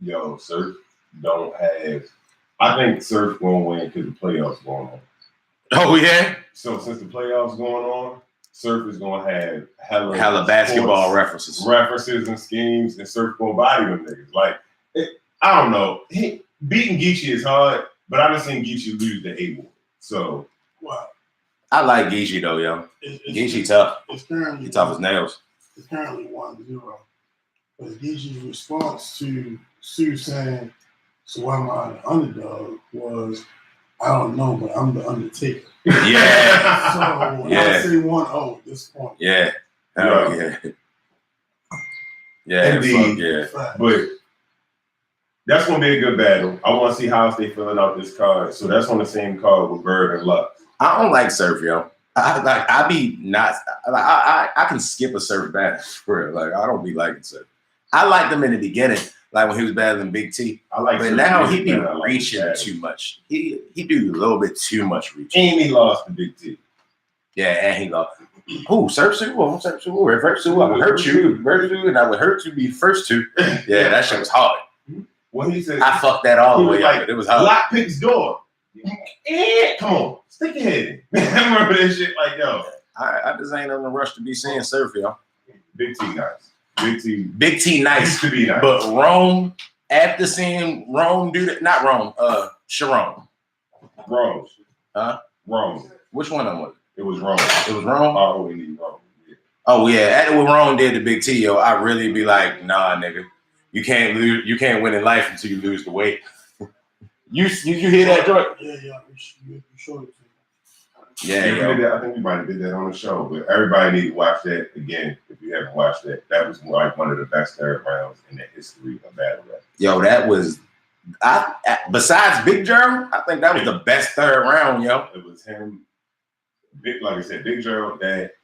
Yo, Surf don't have. I think Surf gonna win because the playoffs going on. Oh yeah. So since the playoffs going on, Surf is gonna have hella basketball references and schemes, and Surf gonna body them niggas. Like, I don't know. Beating Geechee is hard, but I done seen Geechee lose to A-Ward. So, wow. I like Geechee though, yo. Geechee tough. He tough as nails. It's currently 1-0. But Geechee's response to Sue saying, "So why am I the underdog?" was, "I don't know, but I'm the Undertaker." Yeah. So I say 1-0 at this point. Yeah. Hell yeah. Yeah. Indeed. Fuck yeah. But that's gonna be a good battle. I want to see how they filling out this card. So that's on the same card with Bird and Luck. I don't like Surf, yo. I can skip a Surf battle for real. Like, I don't be liking Surf. I liked him in the beginning, like when he was battling Big T. But Surf, now he be reaching too much. He do a little bit too much reaching. And he lost to Big T. Yeah, and he lost. Who? Surf Sue? Oh, Surf Sue. Reverse Sue. I would hurt you. Reverse Sue, and I would hurt you be first two. Yeah, that shit was hard. When he said, I fucked that all the way up. It was hard. Lock picks door. Come on, stick your head in. I remember that shit. Like, yo, I just ain't in a rush to be seeing Surf, yo. Big T nice. Big T nice. To be nice. But Rome, after seeing Rome do that, not Rome, Sharon. Rome. Huh? Rome. Which one of them was it? It was Rome. It was Rome? Oh, we need Rome. Yeah. Oh yeah, after what Rome did to Big T, yo, I really be like, nah, nigga. You can't lose. You can't win in life until you lose the weight. You hear that, George? Yeah. You showed it to me. Yeah. I think we might have did that on the show, but everybody need to watch that again if you haven't watched that. That was like one of the best third rounds in the history of battle rap. Yo, that was. Besides Big Gerald, I think that was the best third round, yo. It was him, like I said, Big Gerald. That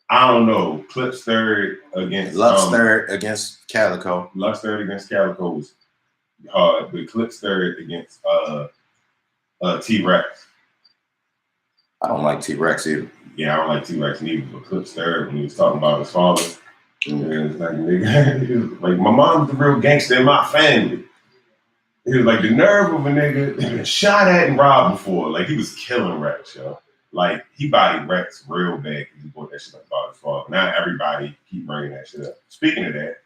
I don't know. Clips third against Lux third against Calico. Lux third against Calico was hard, but Clips third against T-Rex. I don't like T-Rex either. Yeah, I don't like T-Rex neither. But Clips third when he was talking about his father. And it was like, nigga, he was like, my mom's the real gangster in my family. He was like, the nerve of a nigga been shot at and robbed before. Like, he was killing Rex, yo. Like, he bodied Rex real bad because he brought that shit up about his father. Now everybody keep bringing that shit up. Speaking of that,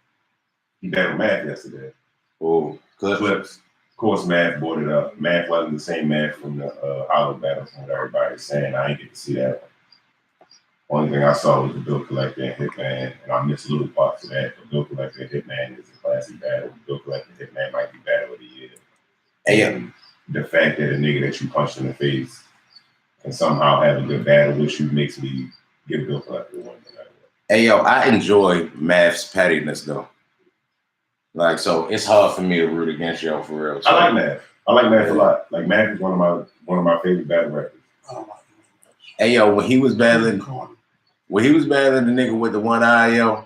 he battled Math yesterday. Oh, Clips. Of course, Math brought it up. Math wasn't the same Math from the Hollow battle from what everybody's saying. I ain't get to see that one. Only thing I saw was the Bill Collector and Hitman, and I missed little parts of that. But Bill Collector and Hitman is a classic battle. Bill Collector and Hitman might be battle of the year. And the fact that a nigga that you punched in the face can somehow have a good battle with you makes me give Bill Collector one. Hey, yo, I enjoy Math's pettiness, though. Like, so it's hard for me to root against y'all for real. So. I like Math. I like Math a lot. Like, Math is one of my favorite battle rappers. Hey, yo, when he was battling the nigga with the one eye, yo.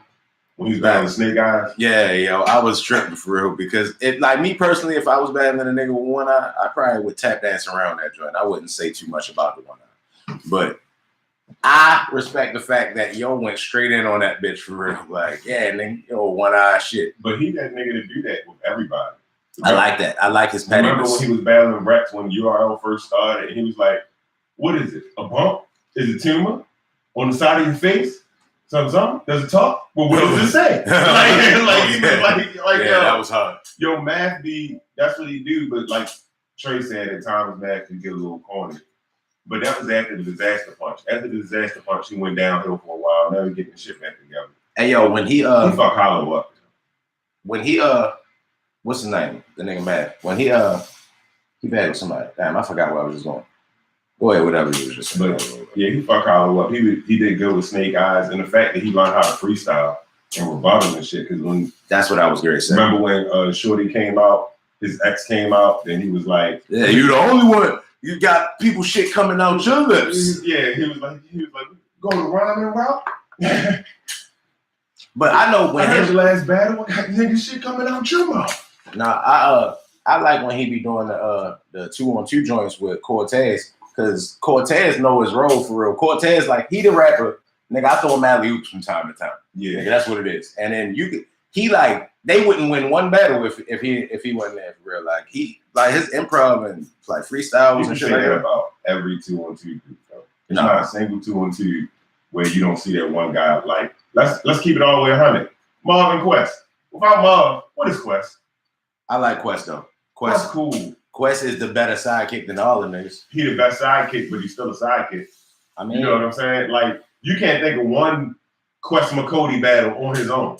When he was battling Snake Eyes? Yeah, yo, I was tripping for real because it, like me personally, if I was battling a nigga with one eye, I probably would tap dance around that joint. I wouldn't say too much about the one eye. But I respect the fact that yo went straight in on that bitch for real. Like, yeah, nigga, yo, one eye shit. But he that nigga to do that with everybody. I like that. I like his pettiness. Remember when he was battling Rex when URL first started and he was like, what is it? A bump? Is it tumor? On the side of your face? Something? Does it talk? Well, what does it say? That was hard. Yo, Math that's what he do, but like Trey said, at times Math can get a little corny. But that was after the disaster punch. After the disaster punch, he went downhill for a while, never getting the shit back together. Hey yo, when he fuck Hollow up. When he what's his name? The nigga Math. When he battled somebody. Damn, I forgot where I was just going. Go ahead, whatever you was just saying. But yeah, he fucked Hollow up. He did good with Snake Eyes, and the fact that he learned how to freestyle and rebuttal and shit. Because when that's what I was going to say. Remember when Shorty came out, his ex came out, then he was like, "Yeah, you the only one. You got people shit coming out your lips." Yeah, he was like, go to rhyming route. But I know when his last battle, got nigga shit coming out your mouth. Nah, I like when he be doing the 2-on-2 joints with Cortez, because Cortez know his role for real. Cortez, like, he the rapper. Nigga, I throw him alley oops from time to time. Yeah, nigga, that's what it is. And then they wouldn't win one battle if he wasn't there for real. Like his improv and like freestyles and shit like that. About every 2-on-2 group, though. It's not a single 2-on-2 where you don't see that one guy. Like, let's keep it all the way 100. Marv and Quest. Without Marv, what is Quest? I like Quest though. Quest cool. Quest is the better sidekick than all the niggas. He the best sidekick, but he's still a sidekick. I mean, you know what I'm saying? Like, you can't think of one Quest McCody battle on his own.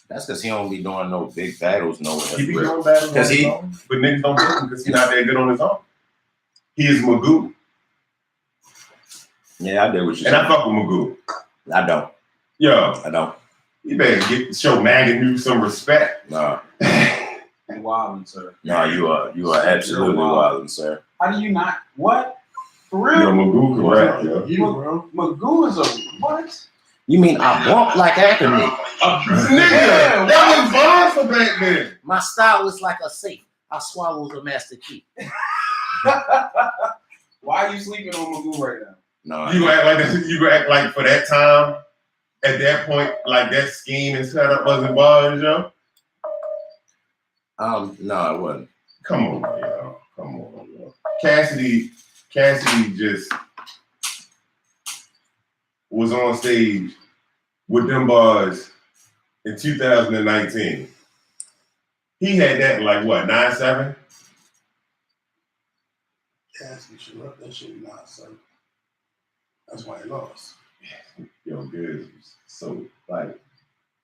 That's because he don't be doing no big battles nowhere. He be doing battles on his own, but niggas don't do him because he's not that good on his own. He is Magoo. Yeah, I did what you said. And I fuck with Magoo. I don't. Yo. I don't. You better show Maggot News some respect. Nah. You wildin', sir. No, you are absolutely wildin', sir. How do you not? What? For real? Yo, Magoo can rap, yo. Magoo is a what? You mean I walk like Anthony? Nigga, that was bars for back then. My style is like a safe. I swallow the master key. Why are you sleeping on Magoo right now? No, you act like this. You act like for that time, at that point, like that scheme and setup wasn't bars, yo. No, it wasn't. Come on, yo. Come on, yo. Cassidy just was on stage with them bars in 2019. He had that in like what, 9-7? Cassidy should rep that shit in 9-7. That's why he lost. Yo, good. So, like,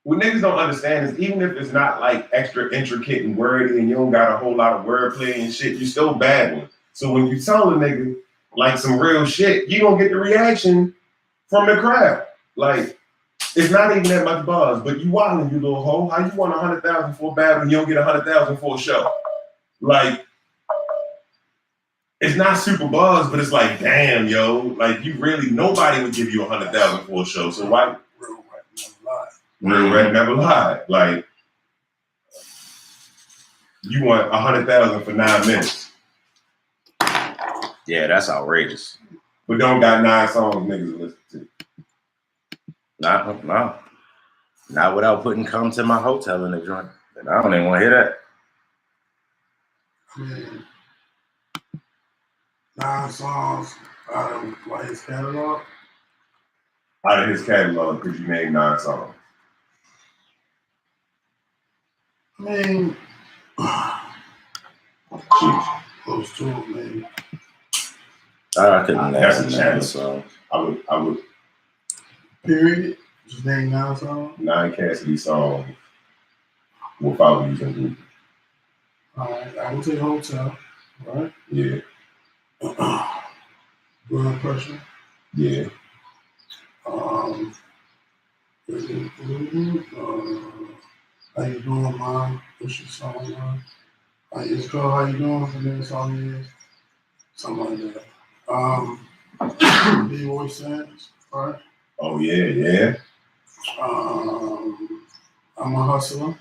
what niggas don't understand is even if it's not like extra intricate and wordy and you don't got a whole lot of wordplay and shit, you still battling. So when you tell a nigga like some real shit, you gonna get the reaction from the crowd. Like, it's not even that much buzz, but you wildin', you little hoe. How you want 100,000 for a battle and you don't get 100,000 for a show? Like, it's not super buzz, but it's like, damn, yo, like you really, nobody would give you 100,000 for a show. So why? Real rap never lied. Real rap never lied. Like, you want 100,000 for 9 minutes. Yeah, that's outrageous. But don't got 9 songs niggas listen to. No. Not without putting "Come to My Hotel" in the joint. And I don't even want to hear that. I mean, 9 songs out of like his catalog. Out of his catalog, could you name 9 songs? I mean, close to it, maybe. I couldn't That's a name challenge. song. I would. Period. Just name 9 songs. 9 Cassidy songs without using Google. Alright, I will take Hotel, right? Yeah. Blood Pressure. Yeah. How you doing, Mom? What's your song, Mom? It's called How You Doing, and then the song is something like that. B-Boy Sands, right? Oh yeah. I'm a Hustler.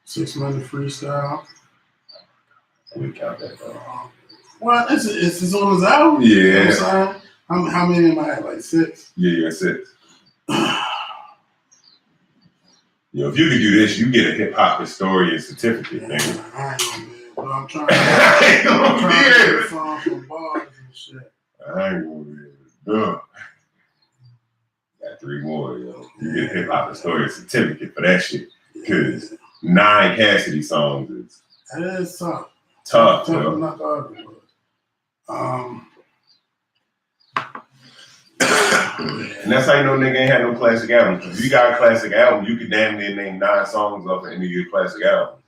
6-minute freestyle. We count that though. Well, it's on his album. Yeah. You know what I'm saying? How many am I at? Like 6? Yeah, you're at 6. Yo, if you could do this, you get a hip hop historian certificate, nigga. I ain't gonna be able, but I'm trying to get songs from bars and shit. I ain't gonna be able to. Got 3 more, yo. You get a hip hop historian certificate for that shit. Because 9 Cassidy songs is That is tough. Tough, yo. yo. Not the other ones. And that's how you know nigga ain't had no classic album. If you got a classic album, you can damn near name 9 songs off of any of your classic albums.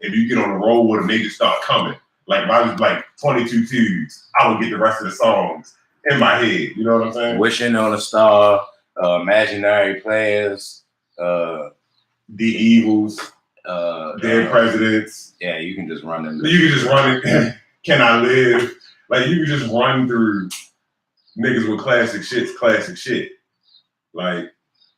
If you get on the roll where the niggas start coming, like if I was like 22 Tudes, I would get the rest of the songs in my head. You know what I'm saying? Wishing on a Star, Imaginary Players, The Evils, Dead Presidents. Yeah, you can just run them. You can just run it. Can I Live? Like you can just run through niggas with classic shit. Like,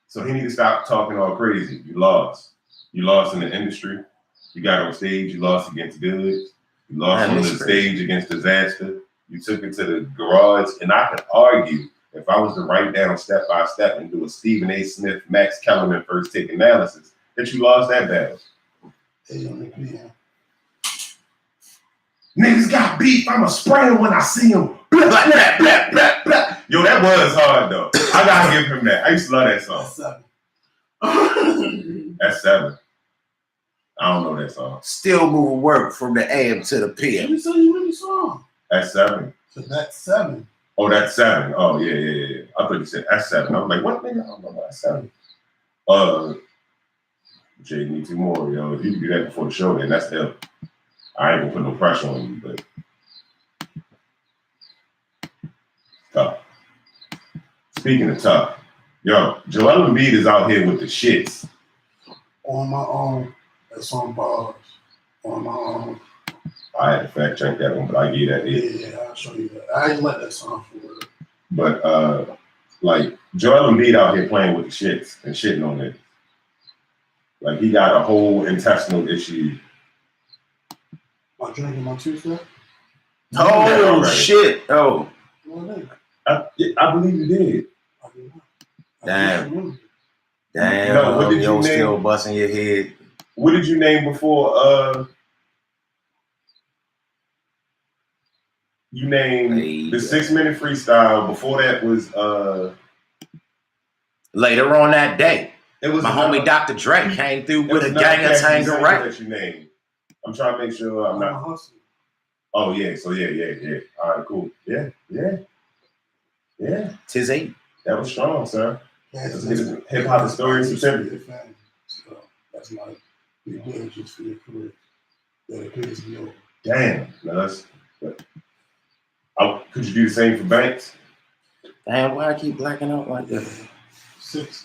so he need to stop talking all crazy. You lost in the industry. You got on stage, you lost against Goods. You lost on the stage against Disaster. You took it to the garage. And I could argue, if I was to write down step by step and do a Stephen A. Smith, Max Kellerman first take analysis, that you lost that battle. Niggas got beef. I'ma spray him when I see him. Blah, blah, blah, blah, blah. Yo, that was hard though. I gotta give him that. I used to love that song. That's 7. I don't know that song. Still moving work from the AM to the PM. You said you knew the song. That's 7. So that's 7. Oh, that's 7. Oh, yeah. I thought you said that's 7. I was like, what nigga? I don't know about 7. Jay, need 2 more, yo. If you can do that before the show, then that's ill. I ain't gonna put no pressure on you, but tough. Speaking of tough, yo, Joel Embiid is out here with the shits. On my own, that's on bars. On my own. I had to fact check that one, but I give that. Yeah, I'll show you that. I ain't let that song for it. But like Joel Embiid out here playing with the shits and shitting on it. Like he got a whole intestinal issue. My drinking my Tuesday? Oh, shit. Oh. I believe you did. Damn. No, what did you still busting your head. What did you name before? You named the 6-minute freestyle. Before that was later on that day. It was my homie Dr. Dre came through with a gang of Tangerine. That you named. I'm trying to make sure I'm not. Oh yeah, so yeah. All right, cool. Yeah. Tis 8. That was strong, sir. Hip hop story certificate. So that's my big deal just for your career. That appears to be over. Damn, could you do the same for Banks? Damn, why I keep blacking out like that?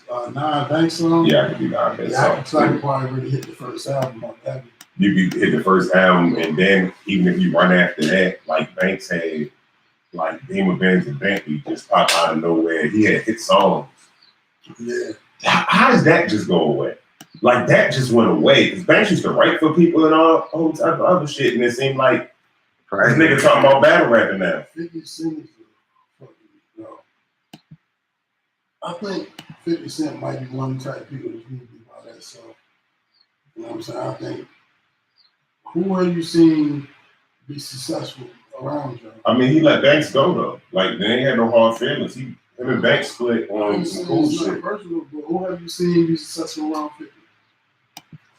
9 Banks songs. Yeah, I could do 9 Banks songs. I could probably really hit the first album on that. You could hit the first album, and then even if you run after that, like Banks had, like Beamer Benz and Bentley just pop out of nowhere. He had hit songs. Yeah. How does that just go away? Like that just went away because Banks used to write for people and all type of other shit, and it seemed like this nigga talking about battle rapping now. 50 Cent I think 50 Cent might be one of the type of people that's moved by that. So, you know what I'm saying? I think, who have you seen be successful around you? I mean, he let Banks go though. Like they ain't had no hard feelings. Him and Banks split on some cool shit. Personal, but who have you seen be successful around 50?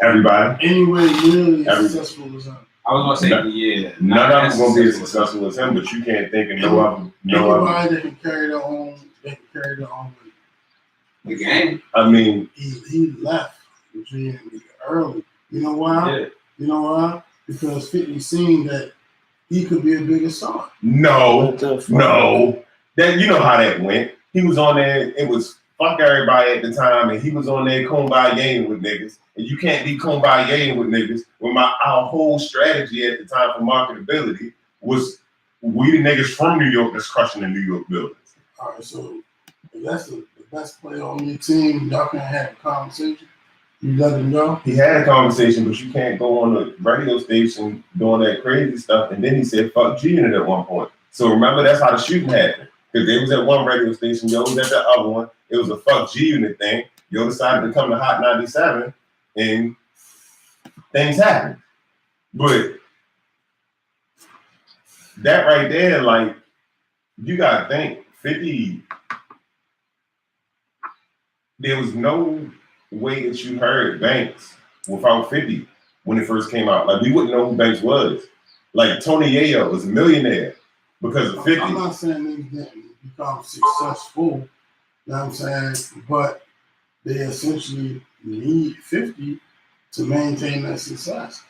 Everybody. Anyway, really as successful as him. I was gonna say, yeah. None of them gonna be as successful as him, but you can't think of no of them. Anybody that can carry their own, weight. The game. I mean, he left Virginia early. You know why? Yeah. You know why? Because 50 seen that he could be a bigger star. No. That you know how that went. He was on there. It was fuck everybody at the time, and he was on there kumbayaing with niggas. And you can't be kumbayaing with niggas when our whole strategy at the time for marketability was we the niggas from New York that's crushing the New York buildings. All right, so if that's the best player on your team, y'all can have a conversation. You let him go. He had a conversation, but you can't go on the radio station doing that crazy stuff. And then he said fuck G in it at one point. So remember, that's how the shooting happened. Because they was at one radio station, Yo was at the other one. It was a fuck G unit thing. Yo decided to come to Hot 97, and things happened. But that right there, like, you gotta think, 50. There was no way that you heard Banks without 50 when it first came out. Like, we wouldn't know who Banks was. Like, Tony Yayo was a millionaire because of 50. I'm not saying they didn't become successful, you know what I'm saying? But they essentially need 50 to maintain that success.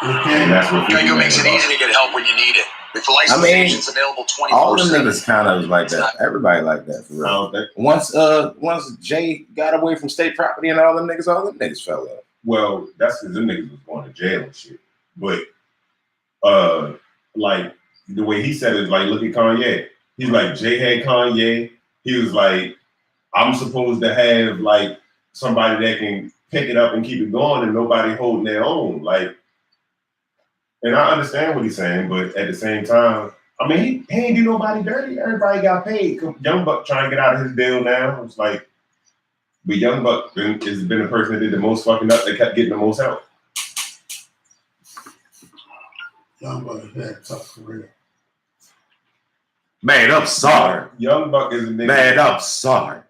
And that's what Geico makes it easy to get help when you need it. With licensed agents available 24/7. All them niggas kind of like that. Everybody like that for real. Once Jay got away from state property and all them niggas fell up. Well, that's because them niggas was going to jail and shit. But like the way he said it is like, look at Kanye. He's like, Jay had Kanye. He was like, I'm supposed to have like somebody that can pick it up and keep it going, and nobody holding their own. Like, and I understand what he's saying, but at the same time, I mean, he ain't do nobody dirty. Everybody got paid. Young Buck trying to get out of his deal now. It's like, but Young Buck has been the person that did the most fucking up. That kept getting the most help. Young Buck had a tough career. Man, I'm sorry. Young Buck is a nigga. Man, I'm sorry.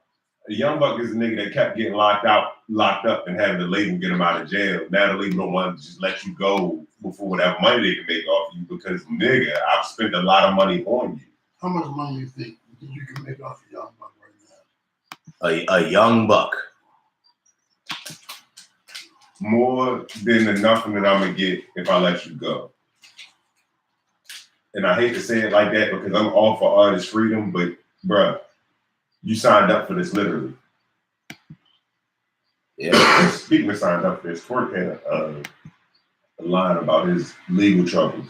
Young Buck is a nigga that kept getting locked up, and having the label get him out of jail. Now the label don't want to just let you go before whatever money they can make off you because, nigga, I've spent a lot of money on you. How much money you think you can make off a Young Buck right now? A Young Buck. More than enough that I'm going to get if I let you go. And I hate to say it like that because I'm all for artist freedom, but, bruh, you signed up for this literally. Yeah. Speaking of signed up for this, Twerk had a line about his legal troubles.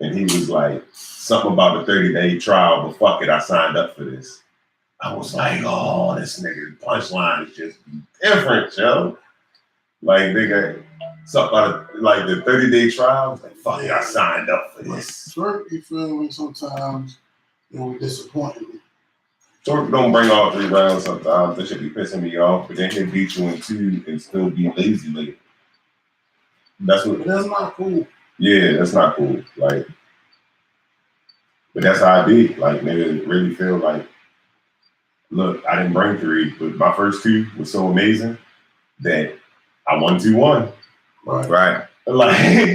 And he was like, something about the 30-day trial, but fuck it, I signed up for this. I was like, oh, this nigga punchline is just different, yo. Like, nigga, something about like the 30-day trial, like, fuck it, I signed up for this. Twerk, you feel me, sometimes, disappointing me. Twerk don't bring all 3 rounds sometimes. That should be pissing me off, but then he'll beat you in 2 and still be lazy later. That's not cool. Yeah, that's not cool. Like, but that's how I be. Like, nigga, really feel like, look, I didn't bring 3, but my first 2 was so amazing that I won 2-1. Right. Like,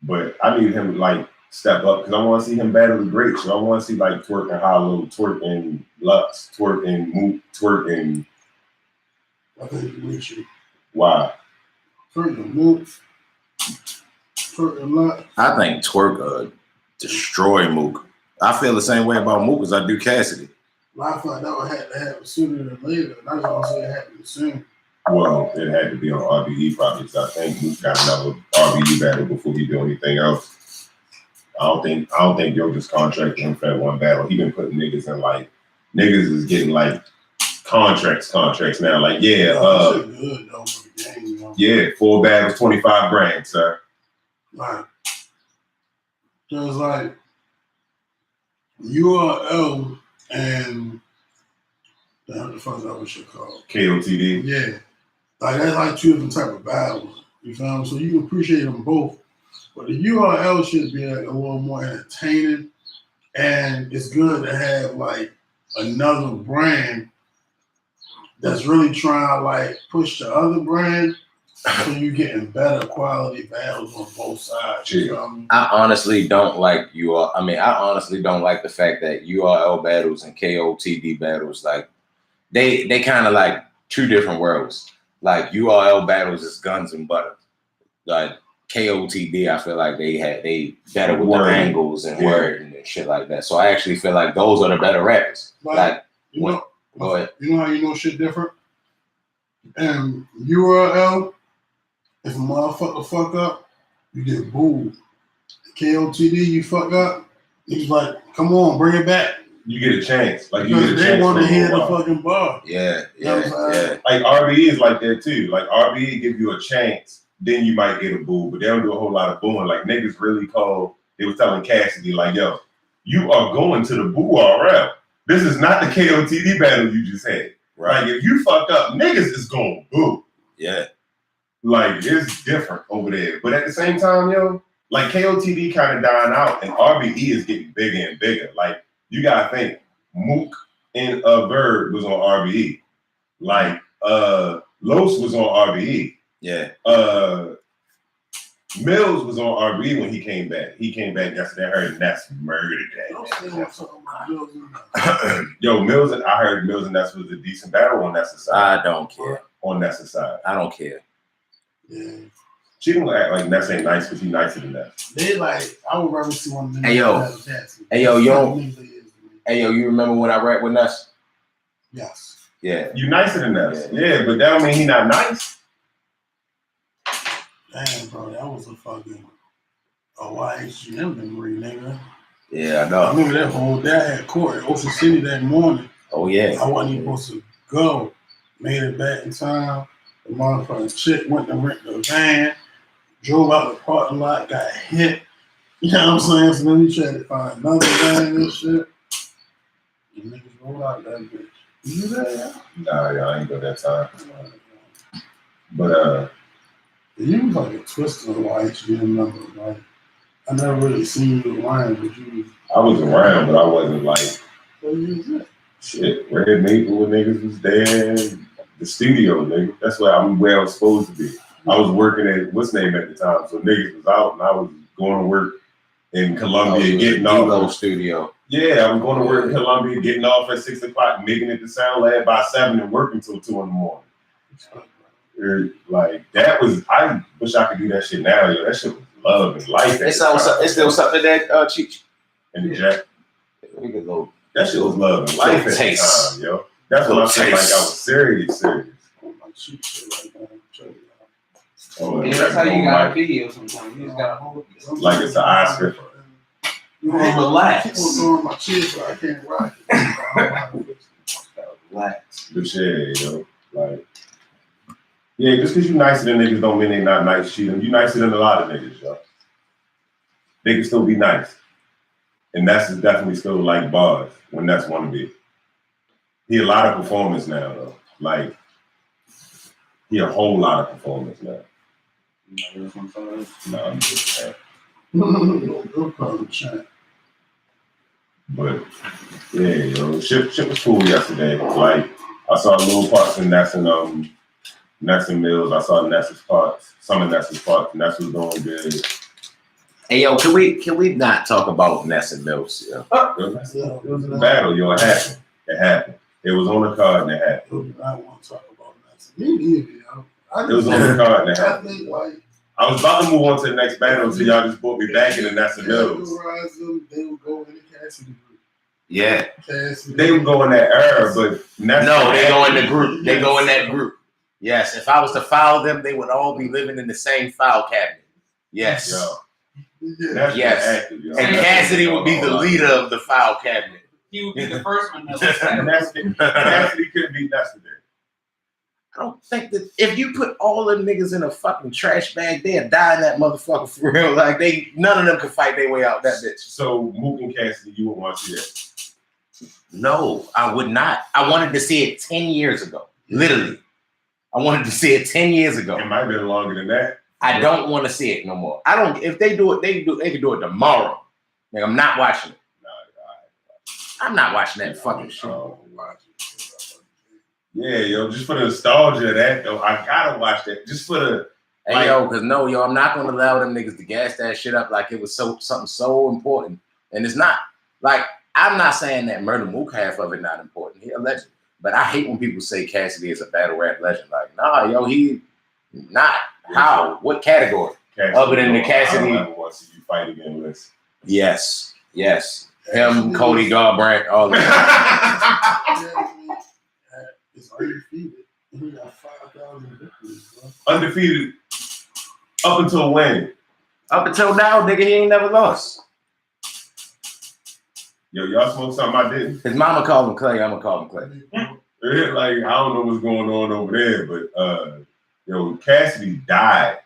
but I need him to like step up because I want to see him battle the greats. So I want to see like Twerk and Hollow, Twerk and Lux, Twerk and Mook, Twerk and. I think you with you. Why? Twerk and Mook, Twerk and Lux. I think Twerk destroy Mook. I feel the same way about Mook as I do Cassidy. Well, I thought that would have to happen sooner than later, and I was gonna say it happened soon. Well, it had to be on RBE probably, so I think Mook got another RBE battle before he do anything else. I don't think Yo just contracted him for that one battle. He been putting niggas in like niggas is getting like contracts now. Like good though for the game, you know? Yeah, 4 battles, 25 grand, sir. Right. Just like URL and the fuck that was shit called? KOTD. Yeah. Like that's like 2 different type of battles. You feel me? So you can appreciate them both. But the URL should be like a little more entertaining. And it's good to have like another brand that's really trying to like push the other brand so you're getting better quality battles on both sides. You feel me? I honestly don't like I honestly don't like the fact that URL battles and KOTD battles, like they kind of like 2 different worlds. Like URL battles is guns and butter. Like KOTD, I feel like they better with the angles and word and shit like that. So I actually feel like those are the better rappers. Like go ahead. You know how you know shit different? And URL, if a motherfucker fuck up, you get booed. KOTD, you fuck up, he's like, come on, bring it back. You get a chance. Like because you get a chance. They want to hear the fucking bar. Yeah. Like RBE is like that too. Like RBE give you a chance, then you might get a boo, but they don't do a whole lot of booing. Like niggas really called. They was telling Cassidy like, "Yo, you are going to the boo RL. This is not the KOTD battle you just had. Right? Like if you fuck up, niggas is going boo. Yeah. Like it's different over there. But at the same time, yo, like KOTD kind of dying out, and RBE is getting bigger and bigger. Like you gotta think, Mook and Bird was on RBE. Like Los was on RBE. Yeah. Mills was on RBE when he came back. He came back yesterday. I heard Ness murdered that. Yo, Mills and I heard Mills and Ness was a decent battle on Ness's side. I don't care. On Ness's side. I don't care. Yeah. She don't act like Ness ain't nice because he's nicer than Ness. They like, I would rather see one of them. Hey yo, you remember when I rapped with Ness? Yes. Yeah. You nicer than Ness. Yeah, but that don't mean he not nice. Damn, bro, that was a fucking YHGM memory, nigga. Yeah, I know. I remember that whole day I had court in Ocean City that morning. Oh yeah. I wasn't even supposed to go. made it back in time. The motherfucking chick went to rent the van, drove out the parking lot, got hit. You know what I'm saying? So then he tried to find another van and shit. And niggas rolled out that bitch. You there? Nah, yeah, I ain't go that time. But you was like a twister of life, you remember, like I never really seen you around, but you I was around, but I wasn't like what is it? shit. Red Maple niggas was there. The studio, nigga. That's where I was supposed to be. I was working at what's name at the time, so niggas was out, and I was going to work in Columbia, getting off. Studio. Yeah, I was going to work in Columbia, getting off at 6 o'clock, making it to Sound Lab by 7, and working till 2 in the morning. Like that was. I wish I could do that shit now. Yo, that shit was love and life. It's still something that cheap. And the jack. That shit was love and life at the time, yo. That's when I felt like I was serious. Oh, and that's how you gotta be sometimes. You just gotta hold it. Like it's an Oscar. Relax. People throwing my cheese, but I can't rock it. Relax. But yeah, yo, like, yeah, just because you nicer than niggas don't mean they not nice cheating. You nicer than a lot of niggas, yo. They can still be nice. And that's definitely still like bars when that's one of it. He a lot of performance now, though. Like, he a whole lot of performance now. No, I'm just saying. But yeah, yo, shit was cool yesterday. Like I saw little parts in Ness Mills. I saw Ness's parts, some of Ness's parts. Ness was doing good. Hey yo, can we not talk about Ness and Mills? Yo? It was a battle, yo. It happened. It happened. It was on the card and it happened. I want to talk about Ness. Me neither, yo. It was on the card and it happened. I was about to move on to the next battle until y'all just put me back in the Ness and Mills. They would go in the Cassidy group. Yeah. They would go in that era, but no, they go in the group. They go in that group. Yes. If I was to file them, they would all be living in the same file cabinet. Yes. Yes. Active, and Cassidy would be the leader of the file cabinet. He would be the first one. Cassidy couldn't be Ness today. I don't think that if you put all them niggas in a fucking trash bag, they'd die in that motherfucker for real. Like none of them could fight their way out that bitch. So Mook and Cassidy, you would want to see that? No, I would not. I wanted to see it 10 years ago. Literally. I wanted to see it 10 years ago. It might have been longer than that. I don't want to see it no more. I don't. If they do it, they can do it tomorrow. Like, I'm not watching it. I'm not watching that fucking show. Yeah, yo, just for the nostalgia of that, though, I gotta watch that. Just for the hey, yo, because no, yo, I'm not gonna allow them niggas to gas that shit up like it was something so important, and it's not. Like, I'm not saying that Murder Mook half of it not important. He a legend, but I hate when people say Cassidy is a battle rap legend. Like, nah, yo, he not. How? What category? Cassidy, other than the Cassidy? I don't want to see you fight again, list. Yes. Him, Cody Garbrandt, all of that. It's undefeated. He got 5,000 victories, bro. Undefeated up until when? Up until now, nigga, he ain't never lost. Yo, y'all smoke something I didn't. His mama called him Clay. I'm gonna call him Clay. Like, I don't know what's going on over there, but yo, Cassidy died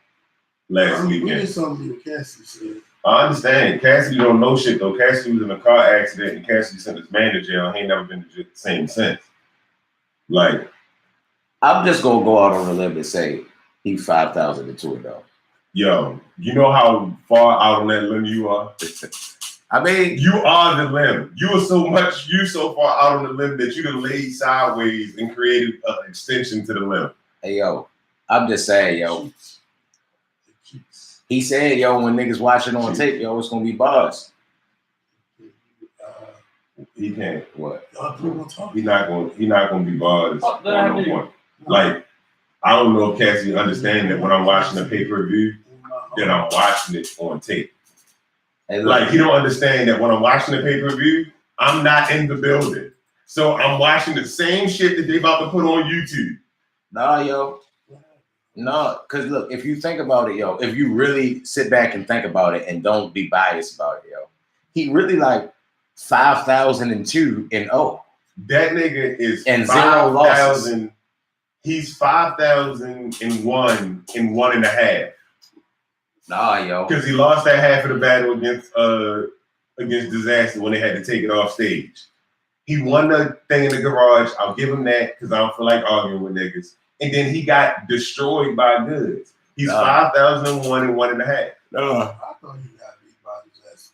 last weekend. We did something what Cassidy said. I understand. Cassidy don't know shit though. Cassidy was in a car accident and Cassidy sent his man to jail. He ain't never been to jail the same since. Like, I'm just gonna go out on a limb and say he 5,000 into it though. Yo, you know how far out on that limb you are? I mean, you are the limb. You so far out on the limb that you done laid sideways and created an extension to the limb. Hey yo, I'm just saying, yo. He said, yo, when niggas watching on tape, yo, it's gonna be bars. He can't. What? He not gonna be bars. Like, I don't know if Cassidy understand that when I'm watching a pay-per-view, that I'm watching it on tape. Hey, like, he don't understand that when I'm watching the pay-per-view, I'm not in the building. So I'm watching the same shit that they about to put on YouTube. Nah, yo. No, because look, if you think about it, yo, if you really sit back and think about it and don't be biased about it, yo, he really like 5,002 and 0. That nigga is and 0 losses. He's 5,001 in 1.5. Nah, yo. Because he lost that half of the battle against Disaster when they had to take it off stage. He won the thing in the garage. I'll give him that because I don't feel like arguing with niggas. And then he got destroyed by Goods. He's 5,001 in 1.5. I thought he got beat by Disaster.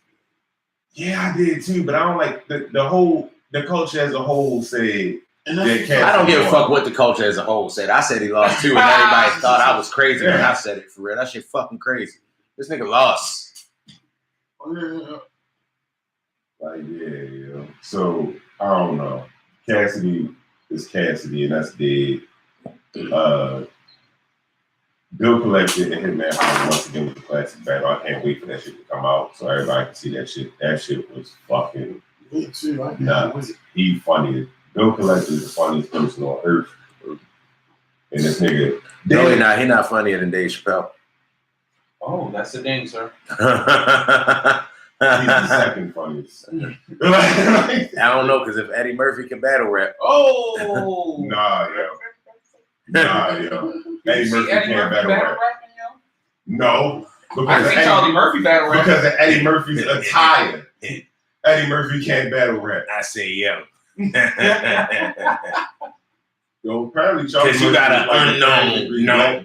Yeah, I did too, but I don't like the culture as a whole said. I don't give a fuck what the culture as a whole said. I said he lost too, and everybody thought I was crazy when I said it for real. That shit fucking crazy. This nigga lost. Like, yeah. So, I don't know. Cassidy is Cassidy, and that's dead. Bill Collector and Hitman House once again with the classic battle. I can't wait for that shit to come out so everybody can see that shit. That shit was fucking nuts. He funny. Bill Collector is the funniest person on earth. And this nigga. No, he not funnier than Dave Chappelle. Oh, that's the thing, sir. He's the second funniest. I don't know, because if Eddie Murphy can battle rap. Oh! Nah, yo. Eddie Murphy can't battle rap. No. I see Charlie Murphy battle rap. Because of Eddie Murphy's attire. Eddie Murphy can't battle rap. I say, yo. Yo, apparently Charlie Murphy. Because you got an unknown. No.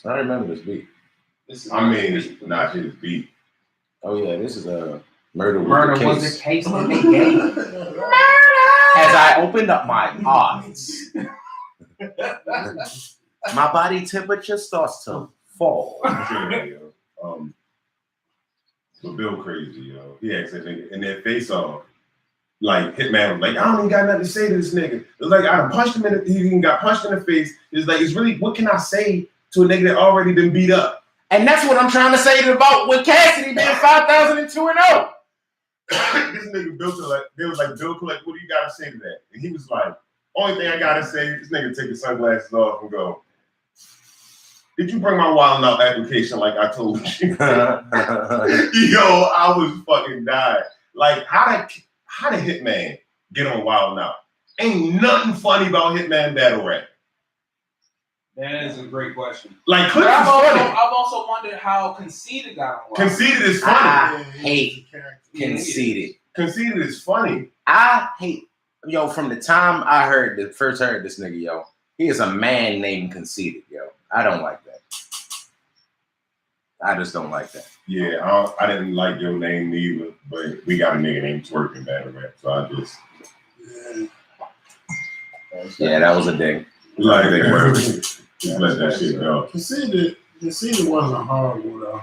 I remember this beat. Not his beat. Oh yeah, this is a Murder was the case that they gave. As I opened up my eyes, my body temperature starts to fall. So Bill crazy, yo. He asked that nigga, and then face off. Like Hitman was like, I don't even got nothing to say to this nigga. It was like I punched him he even got punched in the face. It's like, it's really, what can I say to a nigga that already been beat up? And that's what I'm trying to say about with Cassidy being 5,002 and 0. This nigga Bill was like, Bill Collect, what do you gotta say to that? And he was like, only thing I gotta say, this nigga take his sunglasses off and go, did you bring my Wild Out application like I told you? Yo, I was fucking dying. Like, how did Hitman get on Wild Out? Ain't nothing funny about Hitman battle rap. That is a great question. Like, Clips is funny. I've also wondered how Conceited got on Wild. Conceited is funny. I hate Conceited. Conceited is funny. I hate, yo, from the time I first heard this nigga, yo, he is a man named Conceited, yo. I don't like that. I just don't like that. Yeah, I didn't like your name neither, but we got a nigga named Twerk in battle rap, so I just. Yeah, that was a dig. Like, just let that shit go. Conceited wasn't a hard one, though.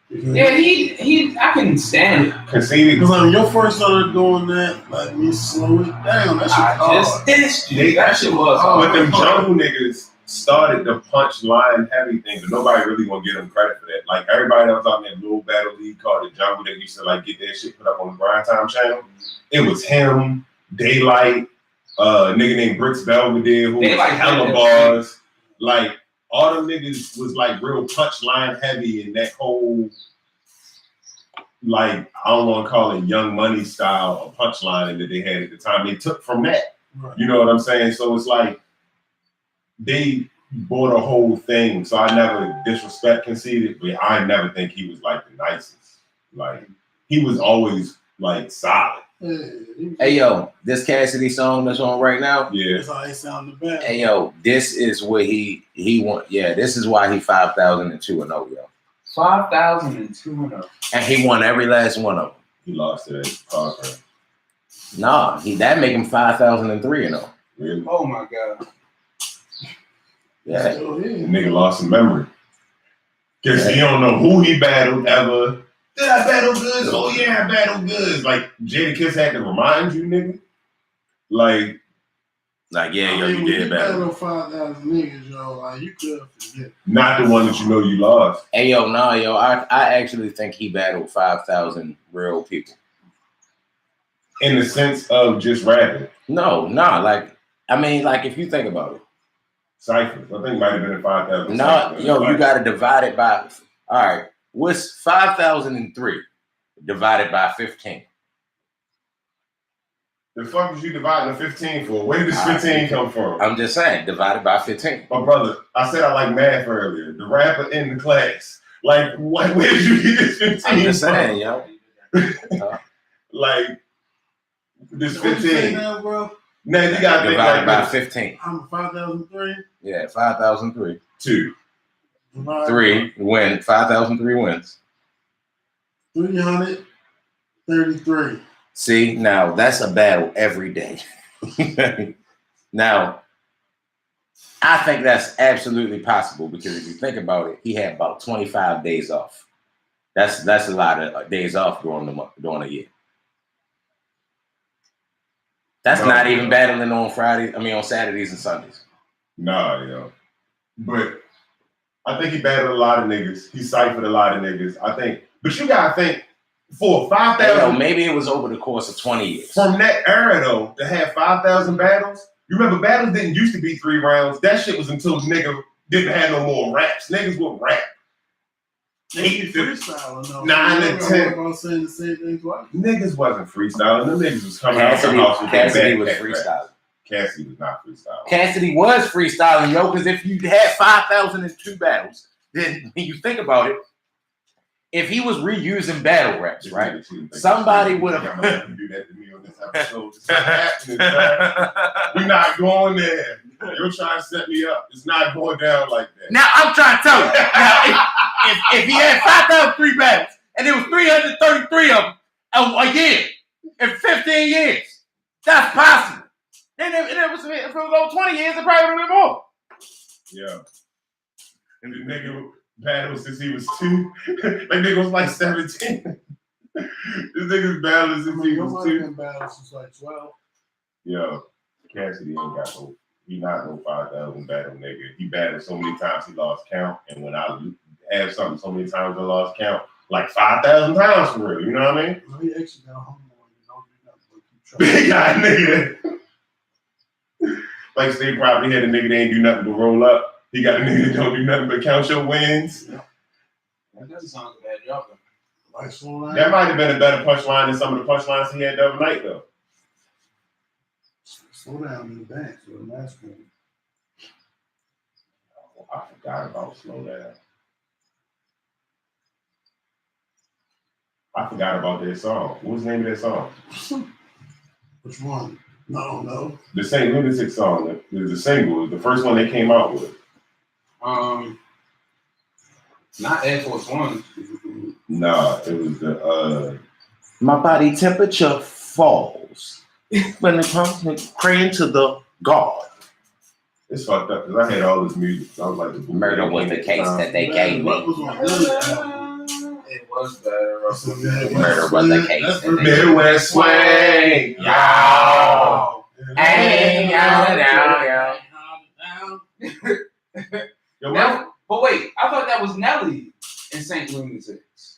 Yeah, I can stand it. Conceited. Because when you first started doing that, like, me slow it down. That shit just dissed you. That shit was hard. But them jungle niggas started the punch line heavy thing, but nobody really gonna give them credit for that. Like, everybody that was out in that little battle league called the Jungle that used to like get that shit put up on the Grind Time channel. It was him, Daylight, nigga named Bricks Belvedere, who was like hella bars. Like, all them niggas was like real punch line heavy in that whole, like, I don't want to call it Young Money style of punchline that they had at the time. They took from that. Right. You know what I'm saying? So it's like they bought a whole thing. So I never disrespect Conceited, but I never think he was like the nicest. Like, he was always like solid. Hey yo, this Cassidy song that's on right now. Yeah, that's how he sounded bad. Hey yo, this is what he want. Yeah, this is why he 5,002 and 0, yo. 5,002 and 0. And he won every last one of them. He lost to that Parker. Nah, that make him 5,003 and 0. Really? Oh my god. Yeah. The nigga lost some memory. Cause he don't know who he battled ever. Did I battle Goods? Oh yeah, I battled Goods. Like, Jadakiss had to remind you, nigga. Like yeah, yo, you did battle. You 5,000 niggas, yo. Like, you could forget. Not the one that you know you lost. Hey yo, nah, yo, I actually think he battled 5,000 real people. In the sense of just rapping? No, nah, like, I mean, like, if you think about it. Ciphers. I think it might have been 5,000. No, yo, you got to divide it by, all right. What's 5,003 divided by 15? The fuck is you dividing the 15 for? Where did this 15 come from? I'm just saying, divided by 15. My brother, I said I like math earlier. The rapper in the class. Like, where did you get this 15 I'm just from? saying, yo. Like, this What you say 15. now, bro? Now you got to think divided like by this. 15. I'm 5,003. Yeah, 5,003. 2. 3 win. 5,003 wins. 333. See, now that's a battle every day. Now, I think that's absolutely possible because if you think about it, he had about 25 days off. That's a lot of days off during a year. That's not even battling on on Saturdays and Sundays. Nah, yo. But I think he battled a lot of niggas. He ciphered a lot of niggas. But you gotta think, for 5,000. Maybe it was over the course of 20 years. From that era, though, to have 5,000 battles, you remember battles didn't used to be 3 rounds. That shit was until nigga didn't have no more raps. Niggas would rap. 8 to 9 to 10. Saying the same thing twice. Niggas wasn't freestyling. Them niggas was coming Cassidy, out the house with Cassidy was backpack freestyling. rap. Cassidy was not freestyling. Cassidy was freestyling, yo, because if you had 5,002 battles, then when you think about it, if he was reusing battle raps, right? Somebody would have. Do that to me on this episode. It's not happening, man. We're not going there. You're trying to set me up. It's not going down like that. Now I'm trying to tell you. Now, if he had 5,003 battles and there was 333 of them a year in 15 years, that's possible. Then if it was over 20 years, it probably would have been more. Yeah. And the nigga battled since he was 2. That nigga was like 17. This nigga's battled since he was 2. Battled since like 12. Yo, Cassidy ain't got no. He not no 5,000 battle nigga. He battled so many times he lost count. And when I have something so many times I lost count, like 5,000 times for real. You know what I mean? Well, he actually got home more. Big guy nigga. Like Steve probably had a nigga that ain't do nothing but roll up. He got a nigga that don't do nothing but count your wins. That doesn't sound like a bad job, though. That might have been a better punchline than some of the punchlines he had the other night, though. Slow down in the back, so the last one. Oh, I forgot about Slow Down. I forgot about that song. What was the name of that song? Which one? No. The St. Lunatic song. The single. The first one they came out with. Not Air Force One. Nah, it was the My body temperature falls when it comes to praying to the God. It's fucked up because I had all this music. I was like, the Murder was the case that they gave me. It was better. Murder was the case. That they Midwest swing. Yo. Hey, Yo, But wait, I thought that was Nelly in St. Lunatics.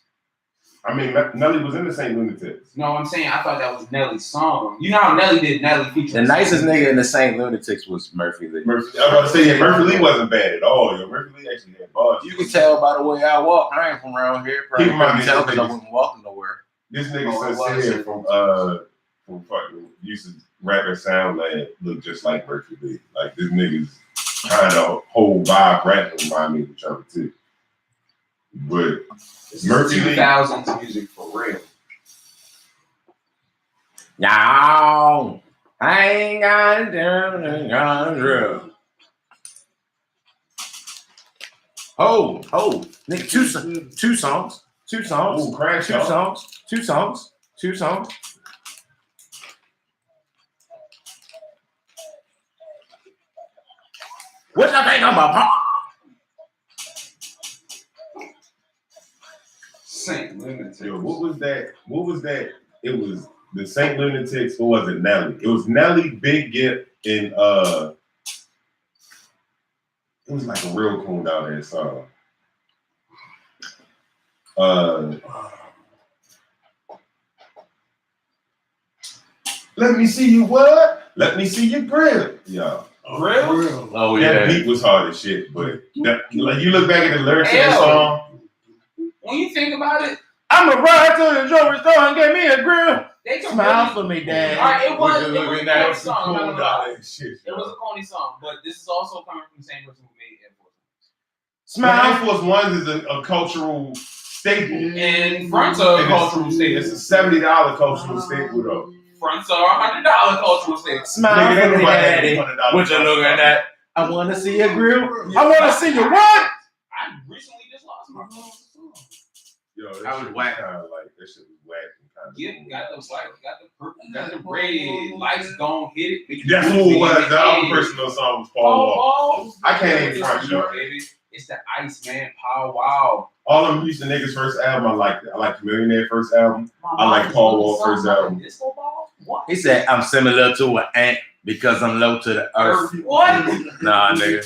I mean, Nelly was in the St. Lunatics. No, I'm saying I thought that was Nelly's song. You know how Nelly did Nelly feature. The nicest nigga in the St. Lunatics was Murphy Lee. I was about to say, Murphy Lee wasn't bad at all. Yo, Murphy Lee actually had bars. You can tell by the way I walk. I ain't from around here. Probably Keep in mind, tell because I wasn't walking nowhere. This nigga Sincere from fucking used to rap and sound like look just like Murphy Lee. Like this nigga's kind of whole vibe rapping remind me of each other too. But Murphy Lee 2000s music for real. Y'all, I ain't got down. Oh, nigga, two songs. Ooh, crash Two songs. What y'all think I'm about? St. Lunatics. Yo, what was that? It was the St. Lunatics, or was it Nelly? It was Nelly, Big Gip, and it was like a real cool down there song. Let me see you what? Let me see your grill. Yeah. Grill? Oh That beat was hard as shit, but like you look back at the lyrics of that song. When you think about it, I'ma ride to the jewelry store and get me a grill. They can Smile really, for me, Dad. All right, it was a corny Some song. cool No. dollar shit. It was a corny song, but this is also coming from the same person who made Air Force But Smile. Air Force Ones is a cultural staple. And fronts are a cultural staple. It's a $70 cultural staple though. Fronts are $100 cultural staple. Smile Nigga, for ain't me, nobody Daddy. had $100 What you looking front. at? I want to see your grill. I want to see your what? I recently just lost my phone. Yo, that I was shit whack. Kinda like that shit was whack and kind of. Yeah, got the white, got the purple, got the red. Lights gon' hit it. That's who it was. The other personal song was Paul Wall. I can't even front you. Baby. It's the Iceman Pow Wow. All them Houston niggas first album, I liked it. I like Millionaire first album. I like Paul Wall first album. Disco ball? What? He said, I'm similar to an ant because I'm low to the earth. What? Nah, nigga.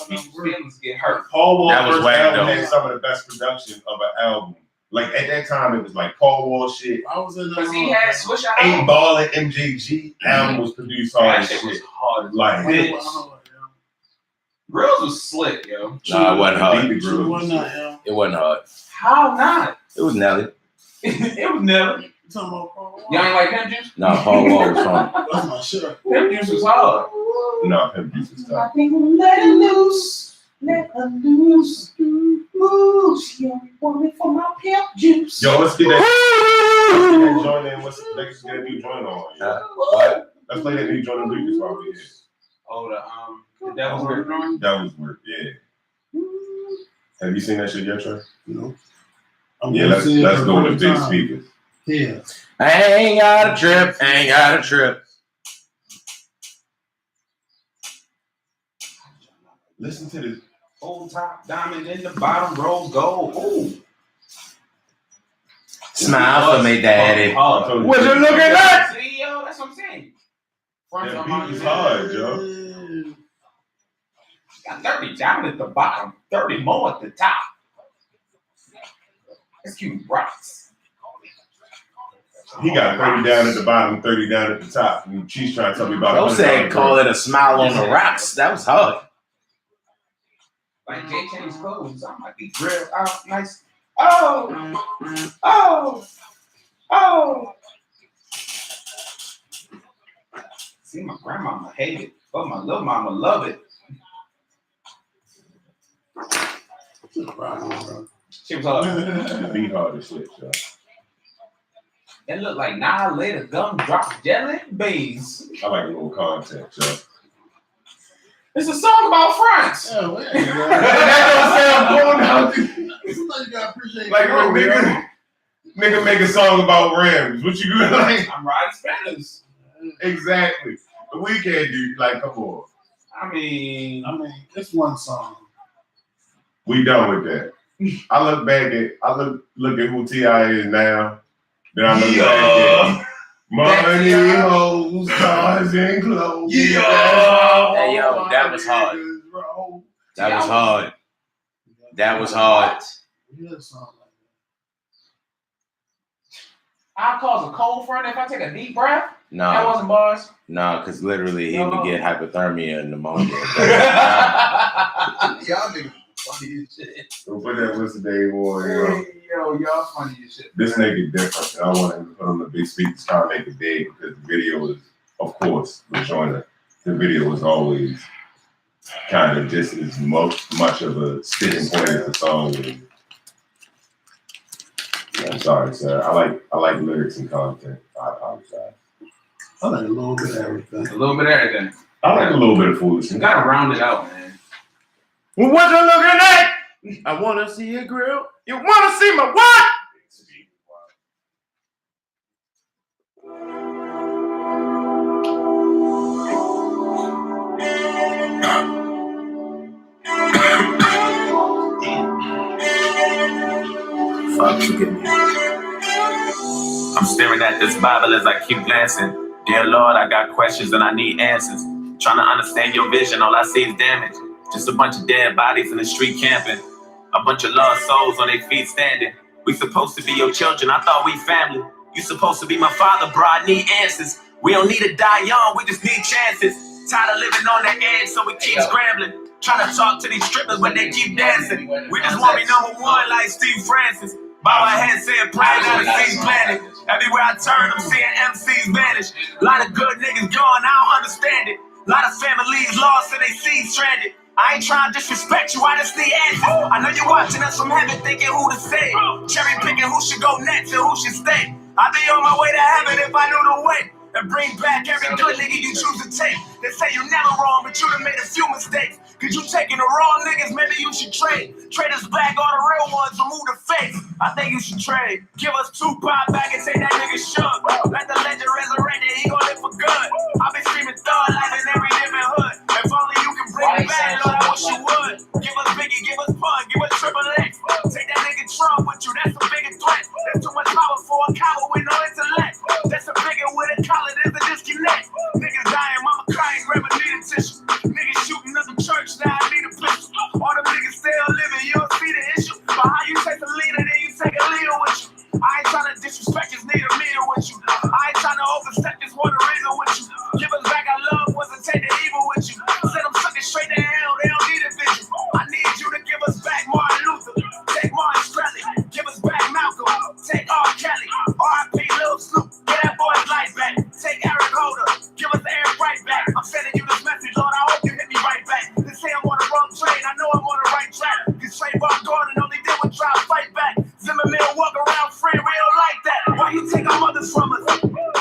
People's feelings get hurt. Paul Wall That was first whack, album though. had some of the best production of an album. Like at that time, it was like Paul Wall shit. I was in Because he had Swish out. 8 Ball and MJG album was produced hard That as shit was shit. hard. Like, Bitch. Grills was slick, yo. Nah, it wasn't hard. Beat the Grills. It wasn't hard. How not? It was Nelly. It was never. Y'all ain't like Pimp Juice? No, Paul Wall was fun. That's my shit. Pimp Juice was hard. No, Pimp Juice was tough. Let it loose. Let her loose. Ooh, she only wanted for my Pimp Juice. Yo, let's get that joint in. Let's get a new joint on. Yeah. What? Let's play that new joint on Lucas while we here. Oh, the Devil's Work drawing? That was work, yeah. Have you seen that shit yet, Trey? No. Yeah, let's go with the big speakers. Yeah. I ain't got a trip. Ain't got a trip. Listen to this. Old top diamond in the bottom, rose gold. Ooh. Smile for me, Daddy. Hard. What you looking at? See, yo, that's what I'm saying. Front That of my beat is hard, Joe. Got 30 down at the bottom, 30 more at the top. That's cute rocks. He got 30 down at the bottom, 30 down at the top. And she's trying to tell me about Bro said call it a smile on the rocks. That was hard. Like Jay changed clothes, I might be grilled out nice. Oh, oh, oh. See, my grandmama hate it, but my little mama love it. She was hard. The beat hard as shit, Joe. It looked like now later gumdrop jelly beans. I like a little context, Joe. It's a song about France. Oh, yeah. Sometimes you gotta appreciate Like when nigga make a song about Rams. What you doing? Like I'm riding Spanish. exactly. The Weeknd dude, like, come on. I mean, it's one song. We done with that. I look at who T.I. is now. Then I look back at money, hoes, cars, and clothes. Hey, yo, that was hard. That was hard. That was hard. I'll cause a cold front if I take a deep breath. That No, wasn't bars. no, because literally he would get hypothermia and pneumonia. Y'all niggas funny as shit. Don't put that what's the day boy, yo. Yo, y'all funny as shit. This nigga different. I want him to put on the big speakers, try to make it big because the video is, of course, Rejoinder. The video is always kind of just as much of a sticking point as the song is. Yeah, I'm sorry, sir. I like lyrics and content. I apologize. I like a little bit of everything. A little bit of everything. I like a little bit of You foolishness. gotta round it out, man. Well, what you looking at? I want to see your grill. You want to see my what? Fuck, forgive me. I'm staring at this Bible as I keep glancing. Dear Lord, I got questions and I need answers. Trying to understand your vision, all I see is damage. Just a bunch of dead bodies in the street camping. A bunch of lost souls on their feet standing. We supposed to be your children, I thought we family. You supposed to be my father, bro, I need answers. We don't need to die young, we just need chances. Tired of living on the edge, so we keep scrambling. Trying to talk to these strippers, but they keep dancing. We just want to be number one like Steve Francis. Bow my head saying plan out of seed planted. Everywhere I turn, I'm seeing MCs vanish. A lot of good niggas gone, I don't understand it. A lot of families lost and they seeds stranded. I ain't trying to disrespect you, I just need answers. I know you're watching us from heaven thinking who to say. Cherry picking who should go next and who should stay. I'd be on my way to heaven if I knew the way. And bring back every good nigga you choose to take. They say you're never wrong, but you done made a few mistakes. Cause you taking the wrong niggas, maybe you should trade. Trade us back all the real ones, remove the fakes. I think you should trade. Give us 2 pop back and take that nigga shook. Let the legend resurrect it, he gon' live for good. I've been screaming thug life in every different hood. If only you can bring it back, Lord, I wish you would. Give us Biggie, give us Pun, give us Triple X. Take that nigga Trump with you, that's a bigger threat. That's too much power for a coward with no intellect. That's a bigger with a collar, there's a disconnect. Niggas dying, mama crying, grandma need a tissue. Niggas shooting up the church, now I need a pistol. All them niggas still living, you don't see the issue. But how you take a leader, then you take a leader with you. I ain't trying to disrespect, just need a meter with you. I ain't trying to overstep, just want a reason with you. Give us back our love, wasn't take the evil with you. Send them suckers straight to hell, they don't need a vision. I need you to give us back Martin Luther. Take Martin Shkreli, give us back Malcolm. Take R. Kelly, R.I.P. Lil Snoop, get that boy's life back. Take Eric Holder, give us Eric right back. I'm sending you this message, Lord, I hope you hit me right back. They say I'm on the wrong train, I know I'm on the right track. Cause Trayvon Gordon only did was try to fight back. Zimmerman walk around free, we don't like that. Why you take our mothers from us?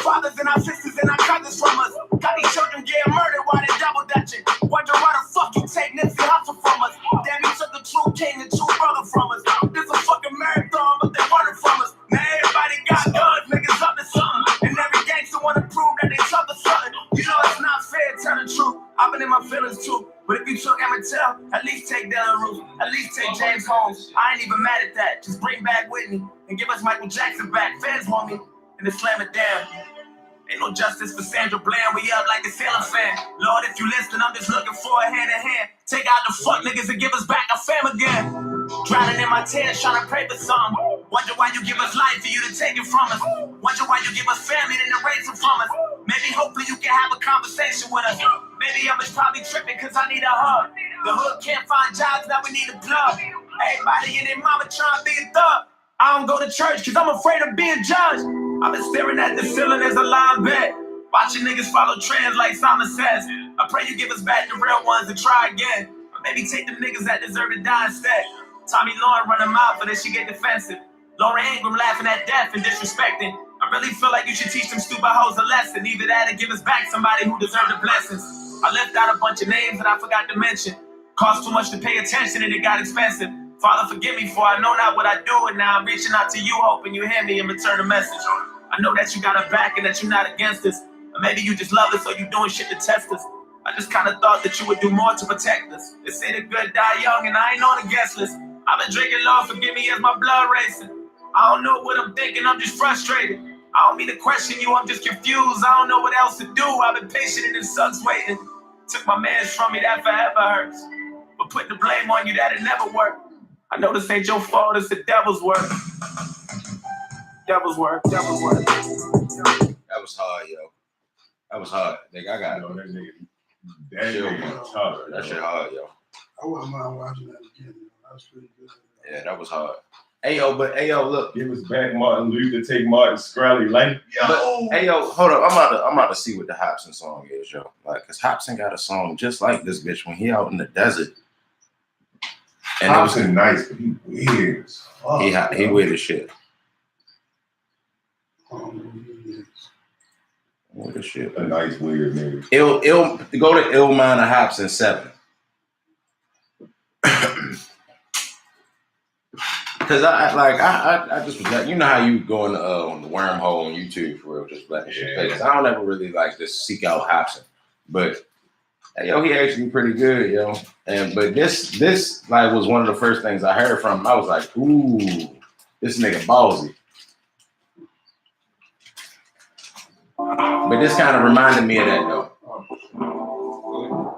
Fathers and our sisters and our cousins from us. Got these children getting murdered while they double dutching. Wonder why the fuck you take Nipsey Hussle from us? Damn, you took the true king and true brother from us. This a fucking marathon, but they running from us. Now everybody got guns, niggas up to something. And every gangster wanna prove that they tough or something. You know it's not fair, tell the truth. I've been in my feelings too. But if you took Emmett Till, at least take Dylan Roof. At least take James Holmes. I ain't even mad at that. Just bring back Whitney and give us Michael Jackson back. Fans want me and then slam it down. Ain't no justice for Sandra Bland, we up like a ceiling fan. Lord, if you listen, I'm just looking for a hand in hand. Take out the fuck niggas and give us back our fam again. Drowning in my tears, trying to pray for some. Wonder why you give us life for you to take it from us. Wonder why you give us family and erase it from us. Maybe hopefully you can have a conversation with us. Maybe I'm just probably tripping cause I need a hug. The hood can't find jobs, now we need a plug. Everybody and their mama trying to be a thug. I don't go to church cause I'm afraid of being judged. I've been staring at the ceiling as a live bet. Watching niggas follow trends like Simon says. I pray you give us back the real ones and try again. Or maybe take the niggas that deserve to die instead. Tommy Lauren run them out, but then she get defensive. Laura Ingram laughing at death and disrespecting. I really feel like you should teach them stupid hoes a lesson. Either that or give us back somebody who deserved the blessings. I left out a bunch of names that I forgot to mention. Cost too much to pay attention and it got expensive. Father, forgive me for I know not what I do, and now I'm reaching out to you, hoping you hear me and return a message. I know that you got our back and that you're not against us. Or maybe you just love us or you doing shit to test us. I just kind of thought that you would do more to protect us. They say the good die young and I ain't on the guest list. I've been drinking, Lord, forgive me as my blood racing. I don't know what I'm thinking, I'm just frustrated. I don't mean to question you, I'm just confused. I don't know what else to do. I've been patient and it sucks waiting. Took my mans from me, that forever hurts. But putting the blame on you, that'll never work. I know this ain't your fault, it's the devil's work. Devil's work, devil's work. That was hard, yo. That was hard. Nigga, I got that nigga tough. That shit hard, yo. I wouldn't mind watching that again. That was pretty good. Yeah, that was hard. Hey yo, look. Give us back Martin Luther, take Martin Shkreli, like hey yo, hold up. I'm about to see what the Hobson song is, yo. Like, cause Hobson got a song just like this bitch when he out in the desert. And Hobson nice, but he weird as fuck. He weird as shit. Weird as shit. A nice weird nigga. Ill go to Ill Minor Hobson 7. Cause I just was like, you know how you go on the wormhole on YouTube for real, just letting shit play. I don't ever really like just seek out Hobson, but yo, he actually pretty good, yo. But this like was one of the first things I heard from him. I was like, ooh, this nigga ballsy. But this kind of reminded me of that though.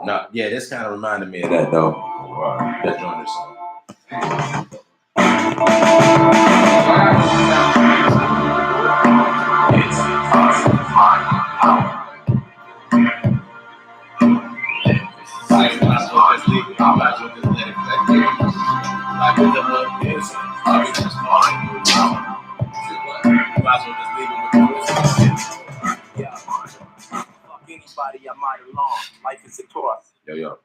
No, yeah, this kind of reminded me of that though. Wow. That's doing this song. just leave it with yeah. Fuck anybody, I'm out alone. Life is a toss. Yo.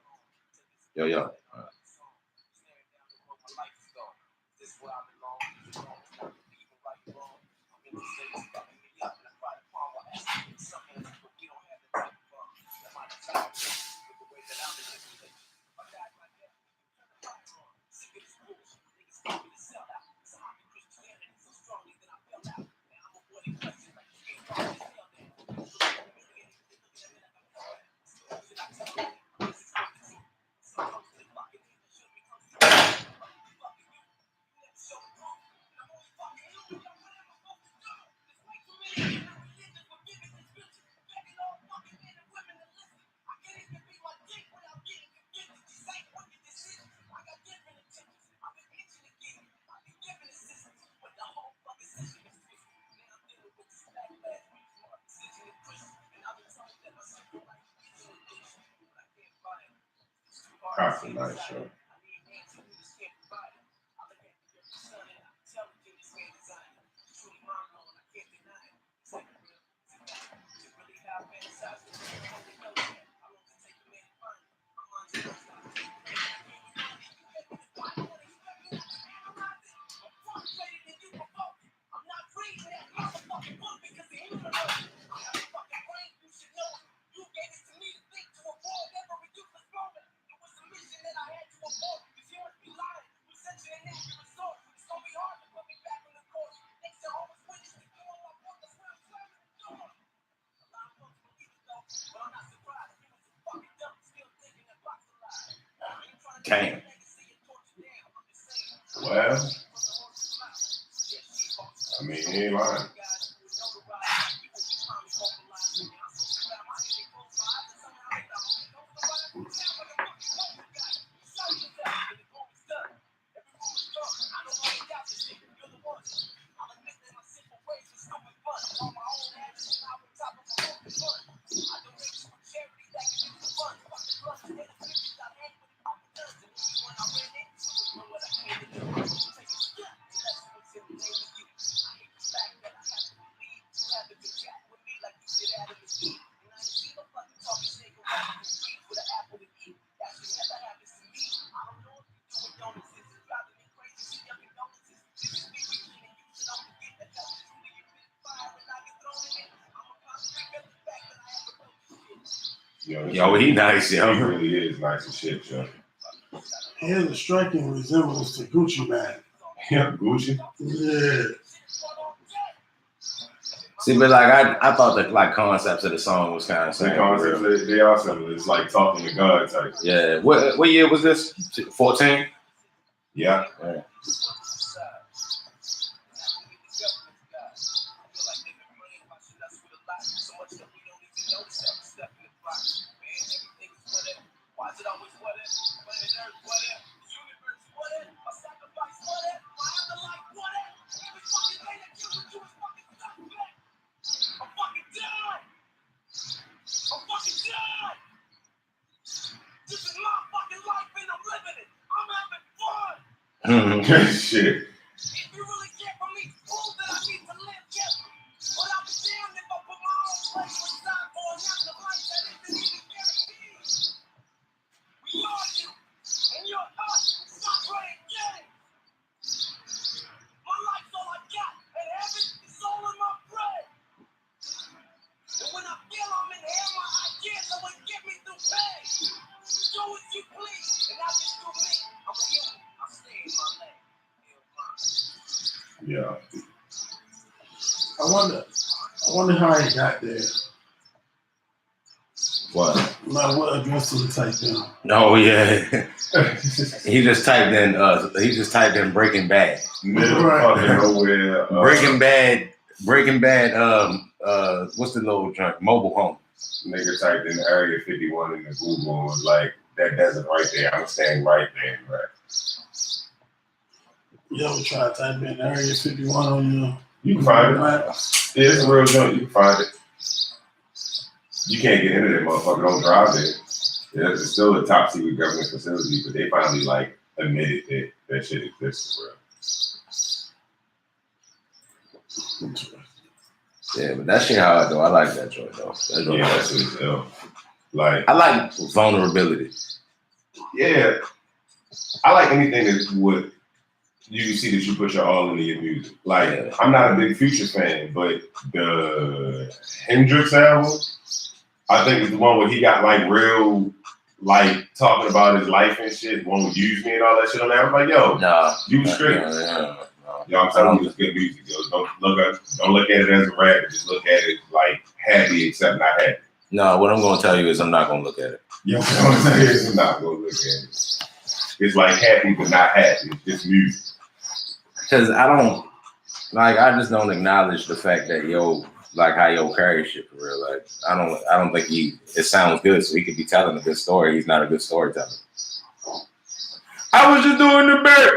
That's a nice show. Damn. Well, I mean, he ain't lying. Yo, he nice, yo. He really is nice as shit, yo. He has a striking resemblance to Gucci Man. Yeah, Gucci. Yeah. See, but like I thought the like concepts of the song was kind of The same. concepts, they are similar. It's like talking to God type. Yeah. What year was this? 14? Yeah. Shit. Yeah. I wonder how he got there. What? Like what address did he type in? Oh yeah. He just typed in Breaking Bad. Middle fucking nowhere. Breaking Bad, what's the little joint? Mobile home. Nigga typed in Area 51 in the Google and was like, that desert right there. I'm staying right there, right? You ever try to type in Area 51 on your... You can find it. Yeah, it's a real joint. You can find it. You can't get into that motherfucker. Don't drive there. Yeah, it's still a top secret government facility, but they finally like admitted that that shit exists for real. Yeah, but that shit hard though. I like that joint though. That shit is ill. Like I like vulnerability. Yeah, I like anything that would you can see that you put your all into your music. Like I'm not a big Future fan, but the Hendrix album, I think it's the one where he got like real. Like talking about his life and shit, one would use me and all that shit on there. I was like, yo, you straight. Yo, I'm telling you, it's good music. Yo, don't look at it as a rap. Just look at it like happy, except not happy. No, what I'm gonna tell you is I'm not gonna look at it. Yo, what I'm saying is I'm not gonna look at it. It's like happy but not happy. It's just music. Because I just don't acknowledge the fact that like how carry shit for real. Like I don't think it sounds good, so he could be telling a good story. He's not a good storyteller. I was just doing the bit.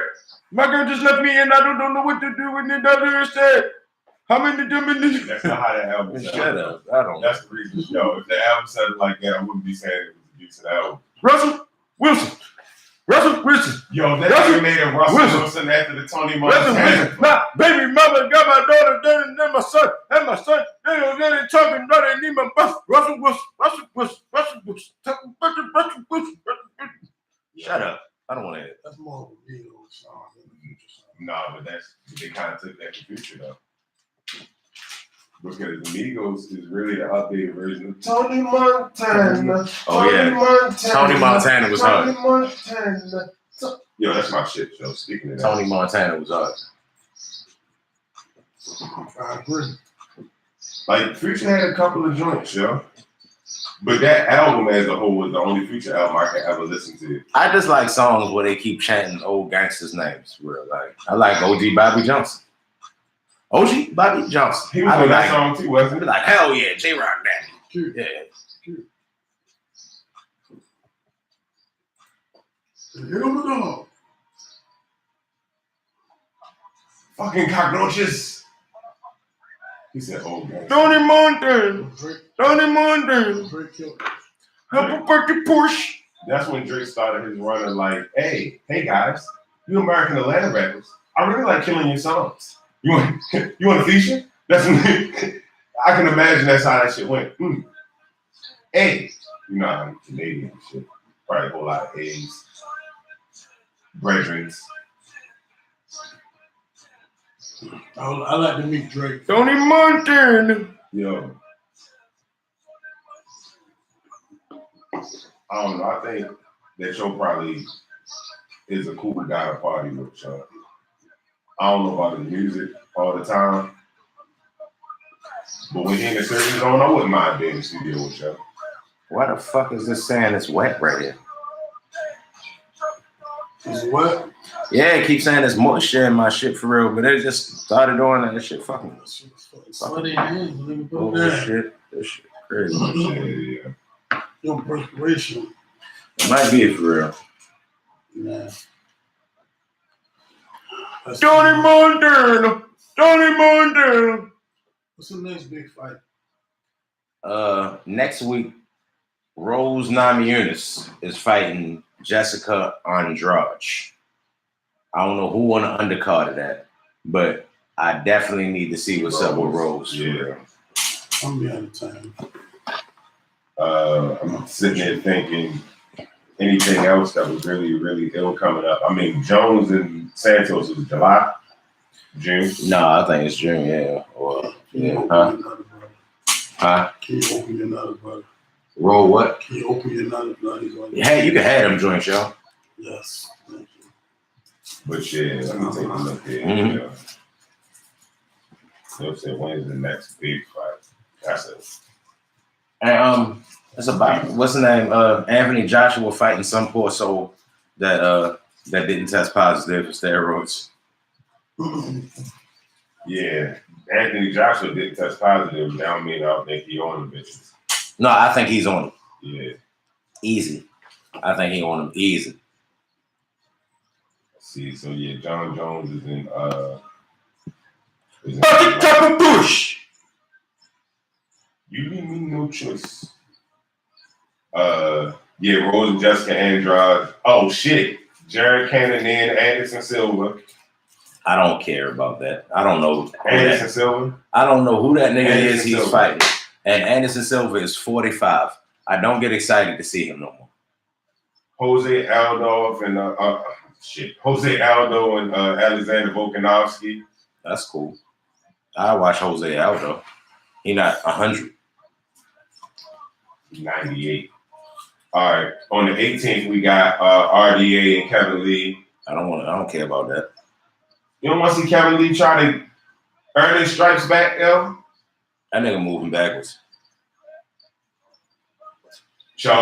My girl just left me and I don't know what to do with it other instead. How many minutes? That's not how that album sounds. Shut up. I don't know. That's the reason. Yo, if the album sounded like that, I wouldn't be saying it was a decent album. Russell Wilson. Yo, that nigga made a Russell Wilson after the Tony Montana. My baby mama got my daughter, then my son, and my son, they talking about they need my bus. Russell Wilson. Shut up. I don't want to hear it. That's more of a Beatles song than a Future song. Nah, but they kind of took that to Future though. Because Amigos is really the updated version of Tony Montana. Tony Montana was hard. Yo, that's my shit, yo. Speaking of that. Tony Montana was hard. I agree. Like, Future had a couple of joints, yo. But that album as a whole was the only Future album I could ever listen to. I just like songs where they keep chanting old gangsters' names. Real like I like OG Bobby Johnson. OG Bobby Johnson. He was on that song too, wasn't he? Like, hell yeah, J-Rock Daddy. Cute. Yeah. Here we go. Fucking cockroaches. He said, "Oh man." Tony Montana. Drake killed Happy Porsche. That's when Drake started his run of like, hey guys, you American Atlanta rappers. I really like killing your songs. You want a feature? That's when I can imagine that's how that shit went. Hey, you know I'm Canadian and shit. Probably a whole lot of A's. Brethrens. I like to meet Drake. Tony Montana. Yo. I don't know. I think that Joe probably is a cool guy to party with, y'all. I don't know about his music all the time. But when he in the series zone, I wouldn't mind being in the studio with y'all. Why the fuck is this saying it's wet right here? Is it what? Yeah, it keeps saying it's moisture in my shit for real, but they just started doing that shit fucking. Sweaty hands. Oh shit, this shit crazy. Yeah. Your perspiration. It might be it for real. Nah. Tony Montana. What's the next big fight? Next week, Rose Namajunas is fighting Jessica Andrade. I don't know who on the undercard of that, but I definitely need to see what's up with Rose. Yeah. I'm be out of time. I'm sitting there thinking anything else that was really, really ill coming up. I mean, Jones and Santos is July, June. No, I think it's June, yeah. Or yeah. Huh? Can you open your nutter, brother? Roll what? Can you open your nutter, brother? Hey, you can have them joints, y'all. Yes. Thank you. But yeah, let me take a look here. Mm-hmm. Yeah. They'll say when's the next big fight? That's it. And it's about what's the name? Anthony Joshua fighting some poor soul that didn't test positive for steroids. Yeah, Anthony Joshua didn't test positive. That don't mean I don't think he on the bitches. No, I think he's on him. Yeah. Easy. I think he on him easy. See, so yeah, John Jones is in Bucket top of bush. You leave me no choice. Yeah, Rose and Jessica Andrade. Oh shit. Jared Cannonier and Anderson Silva. I don't care about that. I don't know. Anderson Silva. I don't know who that nigga Anderson is he's Silva. fighting. And Anderson Silva is 45. I don't get excited to see him no more. Jose Aldo and Jose Aldo and Alexander Volkanovski. That's cool. I watch Jose Aldo. He not 100. 98. All right. On the 18th, we got RDA and Kevin Lee. I don't care about that. You don't want to see Kevin Lee try to earn his stripes back, yo? That nigga moving backwards.